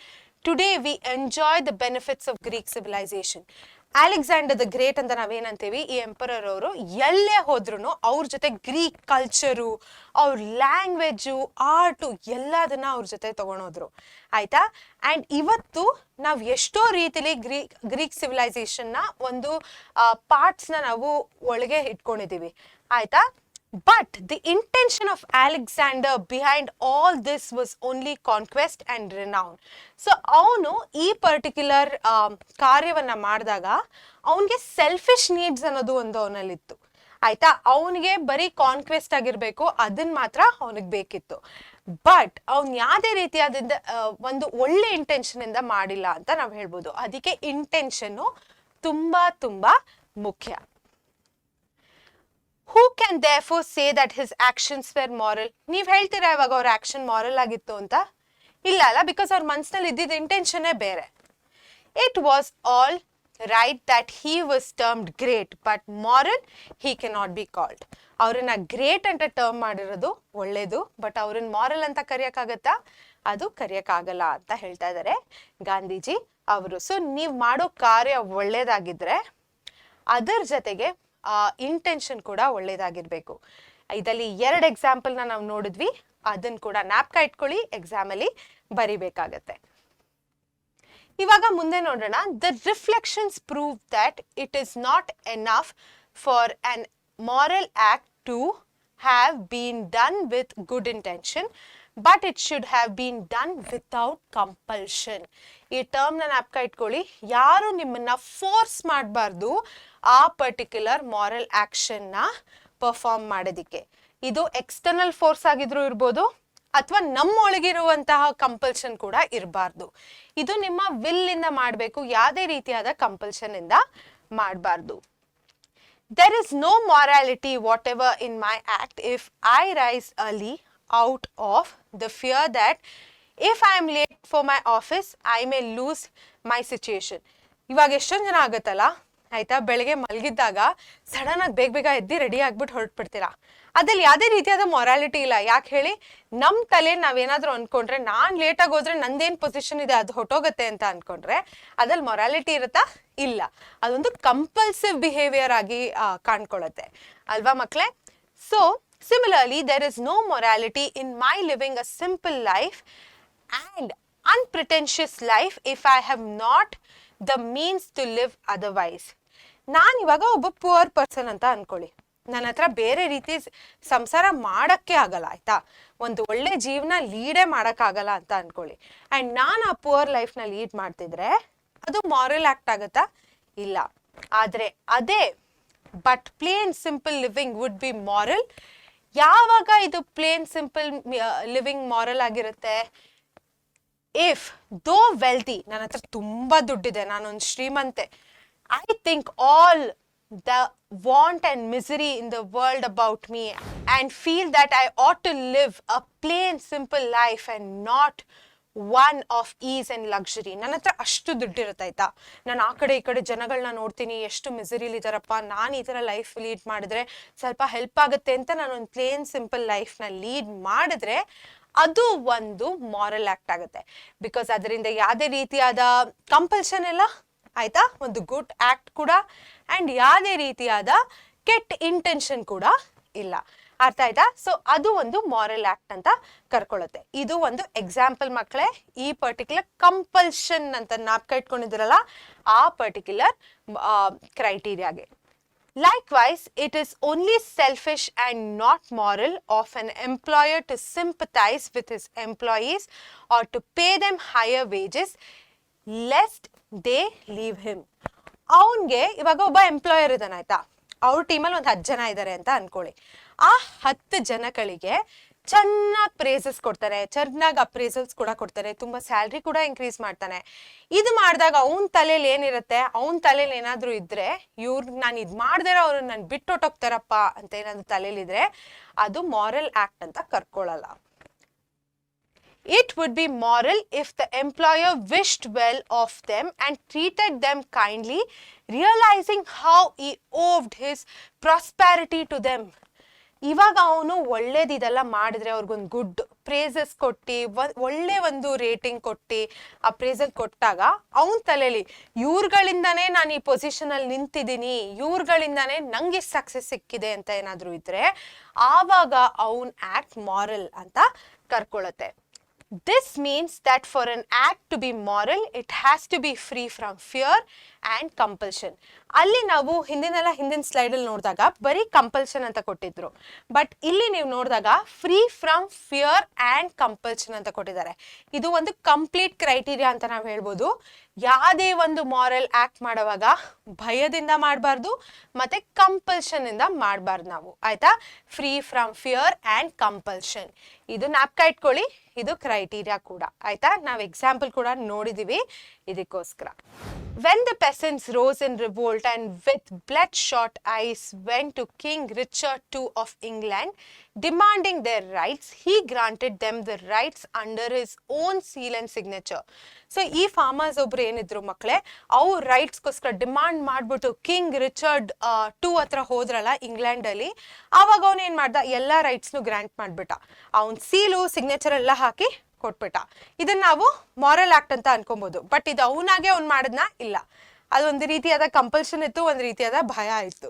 today we enjoy the benefits of Greek civilization. Alexander the great ಅಂತ ನಾವೇನಂತೀವಿ, ಈ emperor ಅವರು ಎಲ್ಲೇ ಹೋದ್ರು ಅವ್ರ ಜೊತೆ Greek culture, ಅವ್ರ language, art ಎಲ್ಲದನ್ನ ಅವ್ರ ಜೊತೆ ತಗೊಂಡೋದ್ರು ಆಯ್ತಾ. ಅಂಡ್ ಇವತ್ತು ನಾವು ಎಷ್ಟೋ ರೀತಿಲಿ ಗ್ರೀಕ್ ಸಿವಿಲೈಸೇಷನ್ ನ ಒಂದು ಪಾರ್ಟ್ಸ್ ನ ನಾವು ಒಳಗೆ ಇಟ್ಕೊಂಡಿದೀವಿ ಆಯ್ತಾ. But the intention of Alexander behind all this was only conquest and renown. So ಅವನು ಈ ಪರ್ಟಿಕ್ಯುಲರ್ ಕಾರ್ಯವನ್ನ ಮಾಡಿದಾಗ ಅವನಿಗೆ ಸೆಲ್ಫಿಶ್ ನೀಡ್ಸ್ ಅನ್ನೋದು ಒಂದು ಅವನಲ್ಲಿತ್ತು ಆಯ್ತಾ. ಅವನಿಗೆ ಬರೀ ಕಾನ್ಕ್ವೆಸ್ಟ್ ಆಗಿರ್ಬೇಕು, ಅದನ್ನ ಮಾತ್ರ ಅವನಿಗೆ ಬೇಕಿತ್ತು. ಬಟ್ ಅವ್ನು ಯಾವುದೇ ರೀತಿಯಾದ ಒಂದು ಒಳ್ಳೆ ಇಂಟೆನ್ಷನ್ ಇಂದ ಮಾಡಿಲ್ಲ ಅಂತ ನಾವು ಹೇಳ್ಬೋದು. ಅದಕ್ಕೆ ಇಂಟೆನ್ಷನ್ ತುಂಬಾ ತುಂಬಾ ಮುಖ್ಯ. Who can therefore say that his actions were moral? ನೀವ್ ಹೇಳ್ತೀರಾ ಇವಾಗ ಅವ್ರ ಆಕ್ಷನ್ ಮಾರಲ್ ಆಗಿತ್ತು ಅಂತ? ಇಲ್ಲ ಅಲ್ಲ, ಬಿಕಾಸ್ ಅವ್ರ ಮನ್ಸಲ್ಲಿ ಇದ್ದಿದ್ದ ಇಂಟೆನ್ಷನ್ನೇ ಬೇರೆ. It was all right that he was termed great, but moral he cannot be called. ಅವ್ರನ್ನ ಗ್ರೇಟ್ ಅಂತ ಟರ್ಮ್ ಮಾಡಿರೋದು ಒಳ್ಳೇದು, ಬಟ್ ಅವ್ರನ್ನ ಮಾರಲ್ ಅಂತ ಕರೆಯಕ್ಕಾಗತ್ತಾ? ಅದು ಕರೆಯಕ್ಕಾಗಲ್ಲ ಅಂತ ಹೇಳ್ತಾ ಇದ್ದಾರೆ ಗಾಂಧೀಜಿ ಅವರು. ಸೊ ನೀವ್ ಮಾಡೋ ಕಾರ್ಯ ಒಳ್ಳೇದಾಗಿದ್ರೆ ಅದರ ಜೊತೆಗೆ ಇಂಟೆನ್ಷನ್ ಕೂಡ ಒಳ್ಳೇದಾಗಿರ್ಬೇಕು. ಇದರಲ್ಲಿ 2 ಎಕ್ಸಾಂಪಲ್ ನಾವು ನೋಡಿದ್ವಿ, ಅದನ್ನ ಕೂಡ ಜ್ಞಾಪಕ ಇಟ್ಕೊಳ್ಳಿ, ಎಕ್ಸಾಮ್ ಅಲ್ಲಿ ಬರಿಬೇಕಾಗತ್ತೆ. ಇವಾಗ ಮುಂದೆ ನೋಡೋಣ. The reflections prove that it is not enough for an moral act to have been done with good intention, but it should have been done without compulsion. ಈ ಟರ್ಮ್ ಜ್ಞಾಪಕ ಇಟ್ಕೊಳ್ಳಿ. ಯಾರು ನಿಮ್ಮನ್ನ ಫೋರ್ಸ್ ಮಾಡಬಾರ್ದು ಆ ಪರ್ಟಿಕ್ಯುಲರ್ ಮಾರಲ್ ಆಕ್ಷನ್ ನ perform ಮಾಡೋದಿಕ್ಕೆ. ಇದು ಎಕ್ಸ್ಟರ್ನಲ್ ಫೋರ್ಸ್ ಆಗಿದ್ರು ಇರ್ಬೋದು, ಅಥವಾ ನಮ್ಮೊಳಗಿರುವಂತಹ ಕಂಪಲ್ಷನ್ ಕೂಡ ಇರಬಾರ್ದು. ಇದು ನಿಮ್ಮ ವಿಲ್ ಇಂದ ಮಾಡಬೇಕು, ಯಾವುದೇ ರೀತಿಯಾದ ಕಂಪಲ್ಷನ್ ಇಂದ ಮಾಡಬಾರ್ದು. There is no morality whatever in my act if I rise early out of the fear that if I am late for my office I may lose my situation. ಇವಾಗ ಎಷ್ಟೊಂದು ಜನ ಆಗತ್ತಲ್ಲ ಆಯ್ತಾ, ಬೆಳಗ್ಗೆ ಮಲಗಿದ್ದಾಗ ಸಡನ್ ಆಗಿ ಬೇಗ ಎದ್ದು ರೆಡಿ ಆಗ್ಬಿಟ್ಟು ಹೊರಟ್ಬಿಡ್ತೀರಾ. ಅದ್ರಲ್ಲಿ ಯಾವುದೇ ರೀತಿಯಾದ ಮೊರಾಲಿಟಿ ಇಲ್ಲ. ಯಾಕೆ ಹೇಳಿ, ನಮ್ ತಲೆ ನಾವೇನಾದ್ರೂ ಅನ್ಕೊಂಡ್ರೆ ನಾನ್ ಲೇಟಾಗಿ ಹೋದ್ರೆ ನಂದೇನ್ ಪೊಸಿಷನ್ ಇದೆ ಅದು ಹೊಟ್ಟೋಗತ್ತೆ ಅಂತ ಅನ್ಕೊಂಡ್ರೆ ಅದ್ರಲ್ಲಿ ಮೊರಾಲಿಟಿ ಇರುತ್ತಾ? ಇಲ್ಲ. ಅದೊಂದು ಕಂಪಲ್ಸಿವ್ ಬಿಹೇವಿಯರ್ ಆಗಿ ಕಾಣ್ಕೊಳ್ಳುತ್ತೆ ಅಲ್ವಾ ಮಕ್ಳೇ. So similarly there is no morality in my living a simple life and unpretentious life if I have not the means to live otherwise. ನಾನು ಇವಾಗ ಒಬ್ಬ ಪುವರ್ ಪರ್ಸನ್ ಅಂತ ಅನ್ಕೊಳ್ಳಿ, ನನ್ನ ಹತ್ರ ಬೇರೆ ರೀತಿ ಸಂಸಾರ ಮಾಡಕ್ಕೆ ಆಗಲ್ಲ ಆಯ್ತಾ, ಒಂದು ಒಳ್ಳೆ ಜೀವನ ಲೀಡೇ ಮಾಡಕ್ಕಾಗಲ್ಲ ಅಂತ ಅನ್ಕೊಳ್ಳಿ. ಅಂಡ್ ನಾನು ಆ ಪುವರ್ ಲೈಫ್ ನ ಲೀಡ್ ಮಾಡ್ತಿದ್ರೆ ಅದು ಮಾರಲ್ ಆಕ್ಟ್ ಆಗತ್ತಾ? ಇಲ್ಲ. ಆದ್ರೆ ಅದೇ but plain simple living would be moral. ಯಾವಾಗ ಇದು ಪ್ಲೇನ್ ಸಿಂಪಲ್ ಲಿವಿಂಗ್ ಮಾರಲ್ ಆಗಿರುತ್ತೆ? ಇಫ್ ದೋ ವೆಲ್ತಿ, ನನ್ನ ಹತ್ರ ತುಂಬಾ ದುಡ್ಡಿದೆ, ನಾನೊಂದು ಶ್ರೀಮಂತೆ, I think all the want and misery in the world about me and feel that I ought to live a plain simple life and not one of ease and luxury. ನನ್ನ ಹತ್ರ ಅಷ್ಟು ದುಡ್ಡಿರುತ್ತೆ ಆಯ್ತಾ, ನಾನು ಆ ಕಡೆ ಈ ಕಡೆ ಜನಗಳನ್ನ ನೋಡ್ತೀನಿ, ಎಷ್ಟು ಮಿಸರಿಲಿ ಇದಾರಪ್ಪ, ನಾನು ಈ ತರ ಲೈಫ್ ಲೀಡ್ ಮಾಡಿದ್ರೆ ಸ್ವಲ್ಪ ಹೆಲ್ಪ್ ಆಗುತ್ತೆ ಅಂತ ನಾನು ಒಂದು ಪ್ಲೇನ್ ಸಿಂಪಲ್ ಲೈಫ್ ನ ಲೀಡ್ ಮಾಡಿದ್ರೆ ಅದು ಒಂದು ಮಾರಲ್ ಆಕ್ಟ್ ಆಗುತ್ತೆ. ಬಿಕಾಸ್ ಅದರಿಂದ ಯಾವುದೇ ರೀತಿಯಾದ ಕಂಪಲ್ಷನ್ ಇಲ್ಲ, ಆಯ್ತಾ, ಒಂದು ಗುಡ್ ಆಕ್ಟ್ ಕೂಡ, ಅಂಡ್ ಯಾವುದೇ ರೀತಿಯಾದ ಕೆಟ್ಟ ಇಂಟೆನ್ಷನ್ ಕೂಡ ಇಲ್ಲ. ಅರ್ಥ ಆಯ್ತಾ? ಸೊ ಅದು ಒಂದು ಮಾರಲ್ ಆಕ್ಟ್ ಅಂತ ಕರ್ಕೊಳ್ಳುತ್ತೆ. ಇದು ಒಂದು ಎಕ್ಸಾಂಪಲ್ ಮಕ್ಕಳೇ, ಈ ಪರ್ಟಿಕ್ಯುಲರ್ ಕಂಪಲ್ಷನ್ ಅಂತ ನಾಪ್ಕ ಇಟ್ಕೊಂಡಿದ್ದೀರಲ್ಲ ಆ particular ಕ್ರೈಟೀರಿಯಾಗೆ. Likewise, it is only selfish and not moral of an employer to sympathize with his employees or to pay them higher wages lest they leave him. ಅವನ್ಗೆ ಇವಾಗ ಒಬ್ಬ ಎಂಪ್ಲಾಯರ್ ಇದ್ದಾನೆ, ಆಯ್ತಾ, ಅವ್ರ ಟೀಮಲ್ಲಿ ಒಂದು 10 ಜನ ಇದ್ದಾರೆ ಅಂತ ಅನ್ಕೊಳ್ಳಿ. ಆ 10 ಜನಗಳಿಗೆ ಚೆನ್ನಾಗಿ ಪ್ರೇಸಸ್ ಕೊಡ್ತಾರೆ, ಚೆನ್ನಾಗಿ ಅಪ್ರೇಸಲ್ಸ್ ಕೂಡ ಕೊಡ್ತಾರೆ, ತುಂಬಾ ಸ್ಯಾಲ್ರಿ ಕೂಡ ಇನ್ಕ್ರೀಸ್ ಮಾಡ್ತಾನೆ. ಇದು ಮಾಡಿದಾಗ ಅವನ ತಲೆಯಲ್ಲಿ ಏನಿರುತ್ತೆ, ಅವನ ತಲೆಯಲ್ಲಿ ಏನಾದ್ರು ಇದ್ರೆ, ನಾನು ಇದು ಮಾಡ್ದಿರ ಅವ್ರು ನನ್ ಬಿಟ್ಟೊಟ್ಟೋಗ್ತಾರಪ್ಪ ಅಂತ ಏನಾದ್ರು ತಲೆಯಲ್ಲಿದ್ರೆ ಅದು ಮಾರಲ್ ಆಕ್ಟ್ ಅಂತ ಕರ್ಕೊಳ್ಳಲ್ಲ. It would be moral if the employer wished well of them and treated them kindly, realizing how he owed his prosperity to them. ಇವಾಗ ಅವನು ಒಳ್ಳೇದಿದೆಲ್ಲ ಮಾಡಿದ್ರೆ ಅವ್ರಿಗೊಂದು ಗುಡ್ ಪ್ರೇಸಸ್ ಕೊಟ್ಟು ಒಳ್ಳೆ ಒಂದು ರೇಟಿಂಗ್ ಕೊಟ್ಟು ಅಪ್ರೇಸಲ್ ಕೊಟ್ಟಾಗ ಅವನ ತಲೆಯಲ್ಲಿ ಇವ್ರುಗಳಿಂದಾನೇ ನಾನು ಈ ಪೊಸಿಷನ್ ಅಲ್ಲಿ ನಿಂತಿದ್ದೀನಿ, ಇವ್ರುಗಳಿಂದಾನೇ ನಂಗೆ ಸಕ್ಸಸ್ ಸಿಕ್ಕಿದೆ ಅಂತ ಏನಾದ್ರು ಇದ್ರೆ ಆವಾಗ ಅವನ್ ಆಕ್ಟ್ ಮಾರಲ್ ಅಂತ ಕರ್ಕೊಳ್ಳುತ್ತೆ. This means that for an act to be moral, it has to be free from fear and compulsion. ಅಲ್ಲಿ ನಾವು ಹಿಂದಿನ ಸ್ಲೈಡ್ ಅಲ್ಲಿ ನೋಡಿದಾಗ ಬರೀ ಕಂಪಲ್ಷನ್ ಅಂತ ಕೊಟ್ಟಿದ್ರು, ಬಟ್ ಇಲ್ಲಿ ನೀವು ನೋಡಿದಾಗ free from fear and compulsion ಅಂತ ಕೊಟ್ಟಿದ್ದಾರೆ. ಇದು ಒಂದು ಕಂಪ್ಲೀಟ್ ಕ್ರೈಟೀರಿಯಾ ಅಂತ ನಾವು ಹೇಳ್ಬೋದು. ಯಾವುದೇ ಒಂದು ಮಾರಲ್ ಆಕ್ಟ್ ಮಾಡುವಾಗ ಭಯದಿಂದ ಮಾಡಬಾರ್ದು ಮತ್ತೆ ಕಂಪಲ್ಷನ್ ಇಂದ ಮಾಡಬಾರ್ದು ನಾವು, ಆಯ್ತಾ. Free from fear and compulsion ಇದು ಜ್ಞಾಪಕ ಇಟ್ಕೊಳ್ಳಿ, ಇದು ಕ್ರೈಟೀರಿಯಾ ಕೂಡ, ಆಯ್ತಾ. ನಾವು ಎಕ್ಸಾಂಪಲ್ ಕೂಡ ನೋಡಿದೀವಿ ಇದಕ್ಕೋಸ್ಕರ. When the peasants rose in revolt and with bloodshot eyes went to King Richard II of England demanding their rights, he granted them the rights under his own seal and signature. So ಈ farmers ಒಬ್ರು ಏನಿದ್ರು ಮಕ್ಕಳೇ, ಅವ್ರ ರೈಟ್ಸ್ಗೋಸ್ಕರ demand ಮಾಡ್ಬಿಟ್ಟು king Richard II ಹತ್ರ ಹೋದ್ರಲ್ಲ England ಅಲ್ಲಿ, ಆವಾಗ ಅವನು ಏನ್ ಮಾಡ್ದ, ಎಲ್ಲಾ ರೈಟ್ಸ್ನು ಗ್ರಾಂಟ್ ಮಾಡ್ಬಿಟ್ಟ, ಅವನ್ ಸೀಲು ಸಿಗ್ನೇಚರ್ ಎಲ್ಲ ಹಾಕಿ ಕೊಟ್ಬಿಟ್ಟ. ಇದನ್ನ ನಾವು ಮಾರಲ್ ಆಕ್ಟ್ ಅಂತ ಅನ್ಕೊಬಹುದು, ಬಟ್ ಇದು ಅವನಾಗೆ ಅವ್ನು ಮಾಡದ್ನ ಇಲ್ಲ, ಅದೊಂದು ರೀತಿಯಾದ ಕಂಪಲ್ಷನ್ ಇತ್ತು, ಒಂದು ರೀತಿಯಾದ ಭಯ ಇತ್ತು.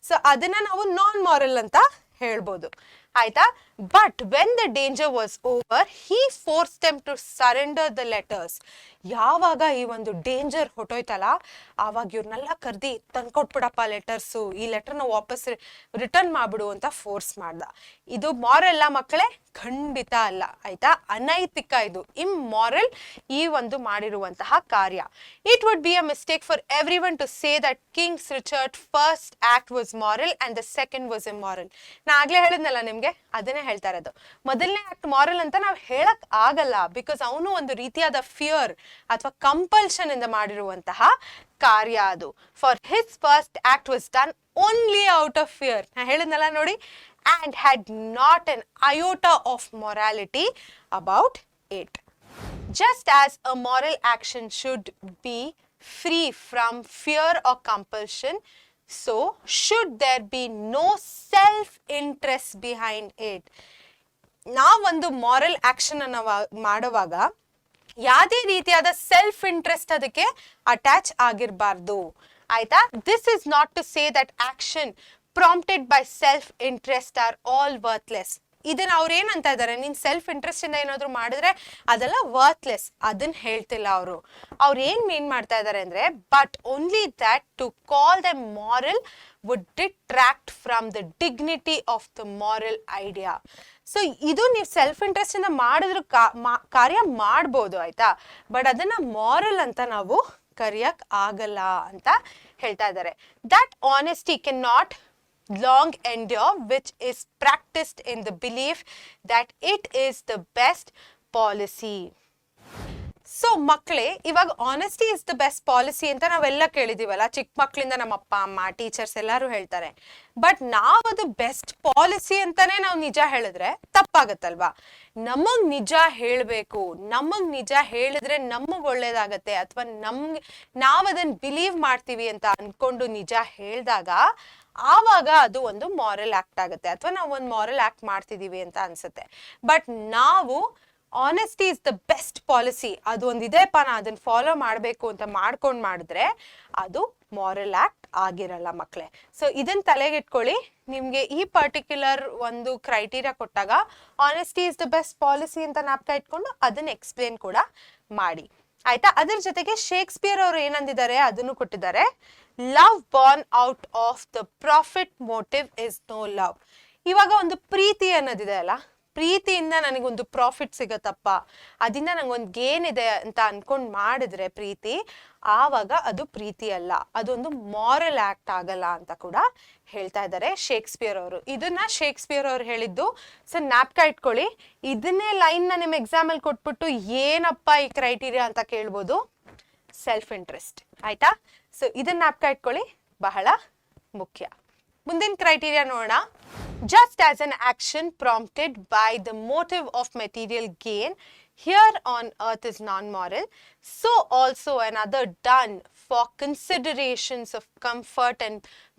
ಸೊ ಅದನ್ನ ನಾವು ನಾನ್ ಮಾರಲ್ ಅಂತ ಹೇಳ್ಬೋದು, ಆಯ್ತಾ. But when the danger was over he forced them to surrender the letters. ಯಾವಾಗ ಈ ಒಂದು ಡೇಂಜರ್ ಹೊಟ್ಟೋಯ್ತಲ್ಲ ಆವಾಗ ಇವ್ರನ್ನೆಲ್ಲ ಕರ್ದಿ ತಂದ್ಕೊಟ್ಬಿಡಪ್ಪ ಲೆಟರ್ಸು, ಈ ಲೆಟರ್ನ ವಾಪಸ್ ರಿಟರ್ನ್ ಮಾಡ್ಬಿಡು ಅಂತ ಫೋರ್ಸ್ ಮಾಡ್ದ. ಇದು ಮಾರಲ್ ಮಕ್ಕಳೇ? ಖಂಡಿತ ಅಲ್ಲ, ಆಯ್ತಾ. ಅನೈತಿಕ, ಇದು ಇಮ್ಮಾರಲ್ ಈ ಒಂದು ಮಾಡಿರುವಂತಹ ಕಾರ್ಯ. It would be a mistake for everyone to say that kings Richard first act was moral and the second was immoral. ನಾ ಆಗ್ಲೇ ಹೇಳಿದ್ನಲ್ಲ ನಿಮ್ಗೆ, ಅದನ್ನೇ ಹೇಳ್ತಾ ಇರೋದು. ಮೊದಲನೇ ಆಕ್ಟ್ ಮಾರಲ್ ಅಂತ ನಾವು ಹೇಳಕ್ ಆಗಲ್ಲ, ಬಿಕಾಸ್ ಅವನು ಒಂದು ರೀತಿಯಾದ ಫಿಯರ್ ಅಥವಾ ಕಂಪಲ್ಷನ್ ಇಂದ ಮಾಡಿರುವಂತಹ ಕಾರ್ಯ ಅದು. For his first act was done only out of fear. ನಾ ಹೇಳಿದ್ನಲ್ಲ ನೋಡಿ, and had not an iota of morality about it. Just as a moral action should be free from fear or compulsion, so should there be no self-interest behind it. ನಾವೊಂದು moral action ಅನ್ನು ಮಾಡುವಾಗ ಯಾವುದೇ ರೀತಿಯಾದ self interest ಅದಕ್ಕೆ attach ಆಗಿರಬಾರ್ದು, ಆಯ್ತಾ. This is not to say that action prompted by self-interest are all worthless. ಇದನ್ನ ಅವ್ರು ಏನಂತ ಇದ್ದಾರೆ, ನೀನ್ ಸೆಲ್ಫ್ ಇಂಟ್ರೆಸ್ಟ್ ಇಂದ ಏನಾದ್ರು ಮಾಡಿದ್ರೆ ಅದೆಲ್ಲ ವರ್ತ್ಲೆಸ್, ಅದನ್ನ ಹೇಳ್ತಿಲ್ಲ ಅವರು. ಅವ್ರು ಏನ್ ಮೀನ್ ಮಾಡ್ತಾ ಇದಾರೆ ಅಂದ್ರೆ, but only that to call them moral would detract from the dignity of the moral idea. So ಇದು ನೀವು ಸೆಲ್ಫ್ ಇಂಟ್ರೆಸ್ಟ್ ಇಂದ ಮಾಡಿದ್ರು ಕಾರ್ಯ ಮಾಡ್ಬೋದು, ಆಯ್ತಾ, ಬಟ್ ಅದನ್ನ ಮಾರಲ್ ಅಂತ ನಾವು ಕರಿಯಕ್ ಆಗಲ್ಲ ಅಂತ ಹೇಳ್ತಾ ಇದ್ದಾರೆ. That honesty can not long endure which is practiced in the belief that it is the best policy. So ಮಕ್ಕಳೇ, ಇವಾಗ honesty is the best policy ಅಂತ ನಾವೆಲ್ಲ ಕೇಳಿದೀವಲ್ಲ, ಚಿಕ್ಕ ಮಕ್ಕಳಿಂದ ನಮ್ಮ ಅಪ್ಪ ಅಮ್ಮ ಟೀಚರ್ಸ್ ಎಲ್ಲರೂ ಹೇಳ್ತಾರೆ. ಬಟ್ ನಾವದು ಬೆಸ್ಟ್ ಪಾಲಿಸಿ ಅಂತಾನೆ ನಾವು ನಿಜ ಹೇಳಿದ್ರೆ ತಪ್ಪಾಗತ್ತಲ್ವಾ. ನಮಗ್ ನಿಜ ಹೇಳ್ಬೇಕು, ನಮಗ್ ನಿಜ ಹೇಳಿದ್ರೆ ನಮಗ್ ಒಳ್ಳೇದಾಗತ್ತೆ, ಅಥವಾ ನಾವ್ ಅದನ್ನ ಬಿಲೀವ್ ಮಾಡ್ತೀವಿ ಅಂತ ಅನ್ಕೊಂಡು ನಿಜ ಹೇಳಿದಾಗ ಆವಾಗ ಅದು ಒಂದು ಮಾರಲ್ ಆಕ್ಟ್ ಆಗುತ್ತೆ, ಅಥವಾ ನಾವು ಒಂದು ಮಾರಲ್ ಆಕ್ಟ್ ಮಾಡ್ತಿದೀವಿ ಅಂತ ಅನ್ಸುತ್ತೆ. ಬಟ್ ನಾವು honesty is the best policy, ಅದು ಒಂದಿದೆಪ್ಪ ನಾ ಅದನ್ನ ಫಾಲೋ ಮಾಡಬೇಕು ಅಂತ ಮಾಡ್ಕೊಂಡು ಮಾಡಿದ್ರೆ ಅದು ಮಾರಲ್ ಆಕ್ಟ್ ಆಗಿರಲ್ಲ ಮಕ್ಕಳೇ. ಸೊ ಇದನ್ನ ತಲೆಗಿಟ್ಕೊಳ್ಳಿ. ನಿಮ್ಗೆ ಈ ಪರ್ಟಿಕ್ಯುಲರ್ ಒಂದು ಕ್ರೈಟೀರಿಯಾ ಕೊಟ್ಟಾಗ honesty is the best policy ಅಂತ ಜ್ಞಾಪಕ ಇಟ್ಕೊಂಡು ಅದನ್ನ ಎಕ್ಸ್ಪ್ಲೇನ್ ಕೂಡ ಮಾಡಿ, ಆಯ್ತಾ. ಅದ್ರ ಜೊತೆಗೆ ಶೇಕ್ಸ್ಪಿಯರ್ ಅವರು ಏನಂದಿದ್ದಾರೆ ಅದನ್ನು ಕೊಟ್ಟಿದ್ದಾರೆ. Love born out of the profit motive is no love. ಇವಾಗ ಒಂದು ಪ್ರೀತಿ ಅನ್ನೋದಿದೆ ಅಲ್ಲ, ಪ್ರೀತಿಯಿಂದ ನನಗೊಂದು ಪ್ರಾಫಿಟ್ ಸಿಗತ್ತಪ್ಪ, ಅದರಿಂದ ನಂಗೊಂದು ಗೇನ್ ಇದೆ ಅಂತ ಅನ್ಕೊಂಡ್ ಮಾಡಿದ್ರೆ ಪ್ರೀತಿ, ಆವಾಗ ಅದು ಪ್ರೀತಿ ಅಲ್ಲ, ಅದೊಂದು ಮಾರಲ್ ಆಕ್ಟ್ ಆಗಲ್ಲ ಅಂತ ಕೂಡ ಹೇಳ್ತಾ ಇದ್ದಾರೆ ಶೇಕ್ಸ್ಪಿಯರ್ ಅವರು. ಇದನ್ನ ಶೇಕ್ಸ್ಪಿಯರ್ ಅವ್ರು ಹೇಳಿದ್ದು. ಸೊ ಜ್ಞಾಪಕ ಇಟ್ಕೊಳ್ಳಿ. ಇದನ್ನೇ ಲೈನ್ ನ ನಿಮ್ ಎಕ್ಸಾಮ್ ಅಲ್ಲಿ ಕೊಟ್ಬಿಟ್ಟು ಏನಪ್ಪ ಈ ಕ್ರೈಟೀರಿಯಾ ಅಂತ ಕೇಳ್ಬೋದು, ಸೆಲ್ಫ್ ಇಂಟ್ರೆಸ್ಟ್, ಆಯ್ತಾ. ಸೊ ಇದನ್ನ ಜ್ಞಾಪಕ ಇಟ್ಕೊಳ್ಳಿ, ಬಹಳ ಮುಖ್ಯ. ಮುಂದಿನ ಕ್ರೈಟೀರಿಯಾ ನೋಡೋಣ. Just as an action prompted by the motive of material gain here on earth is non-moral, so also another done for considerations of comfort and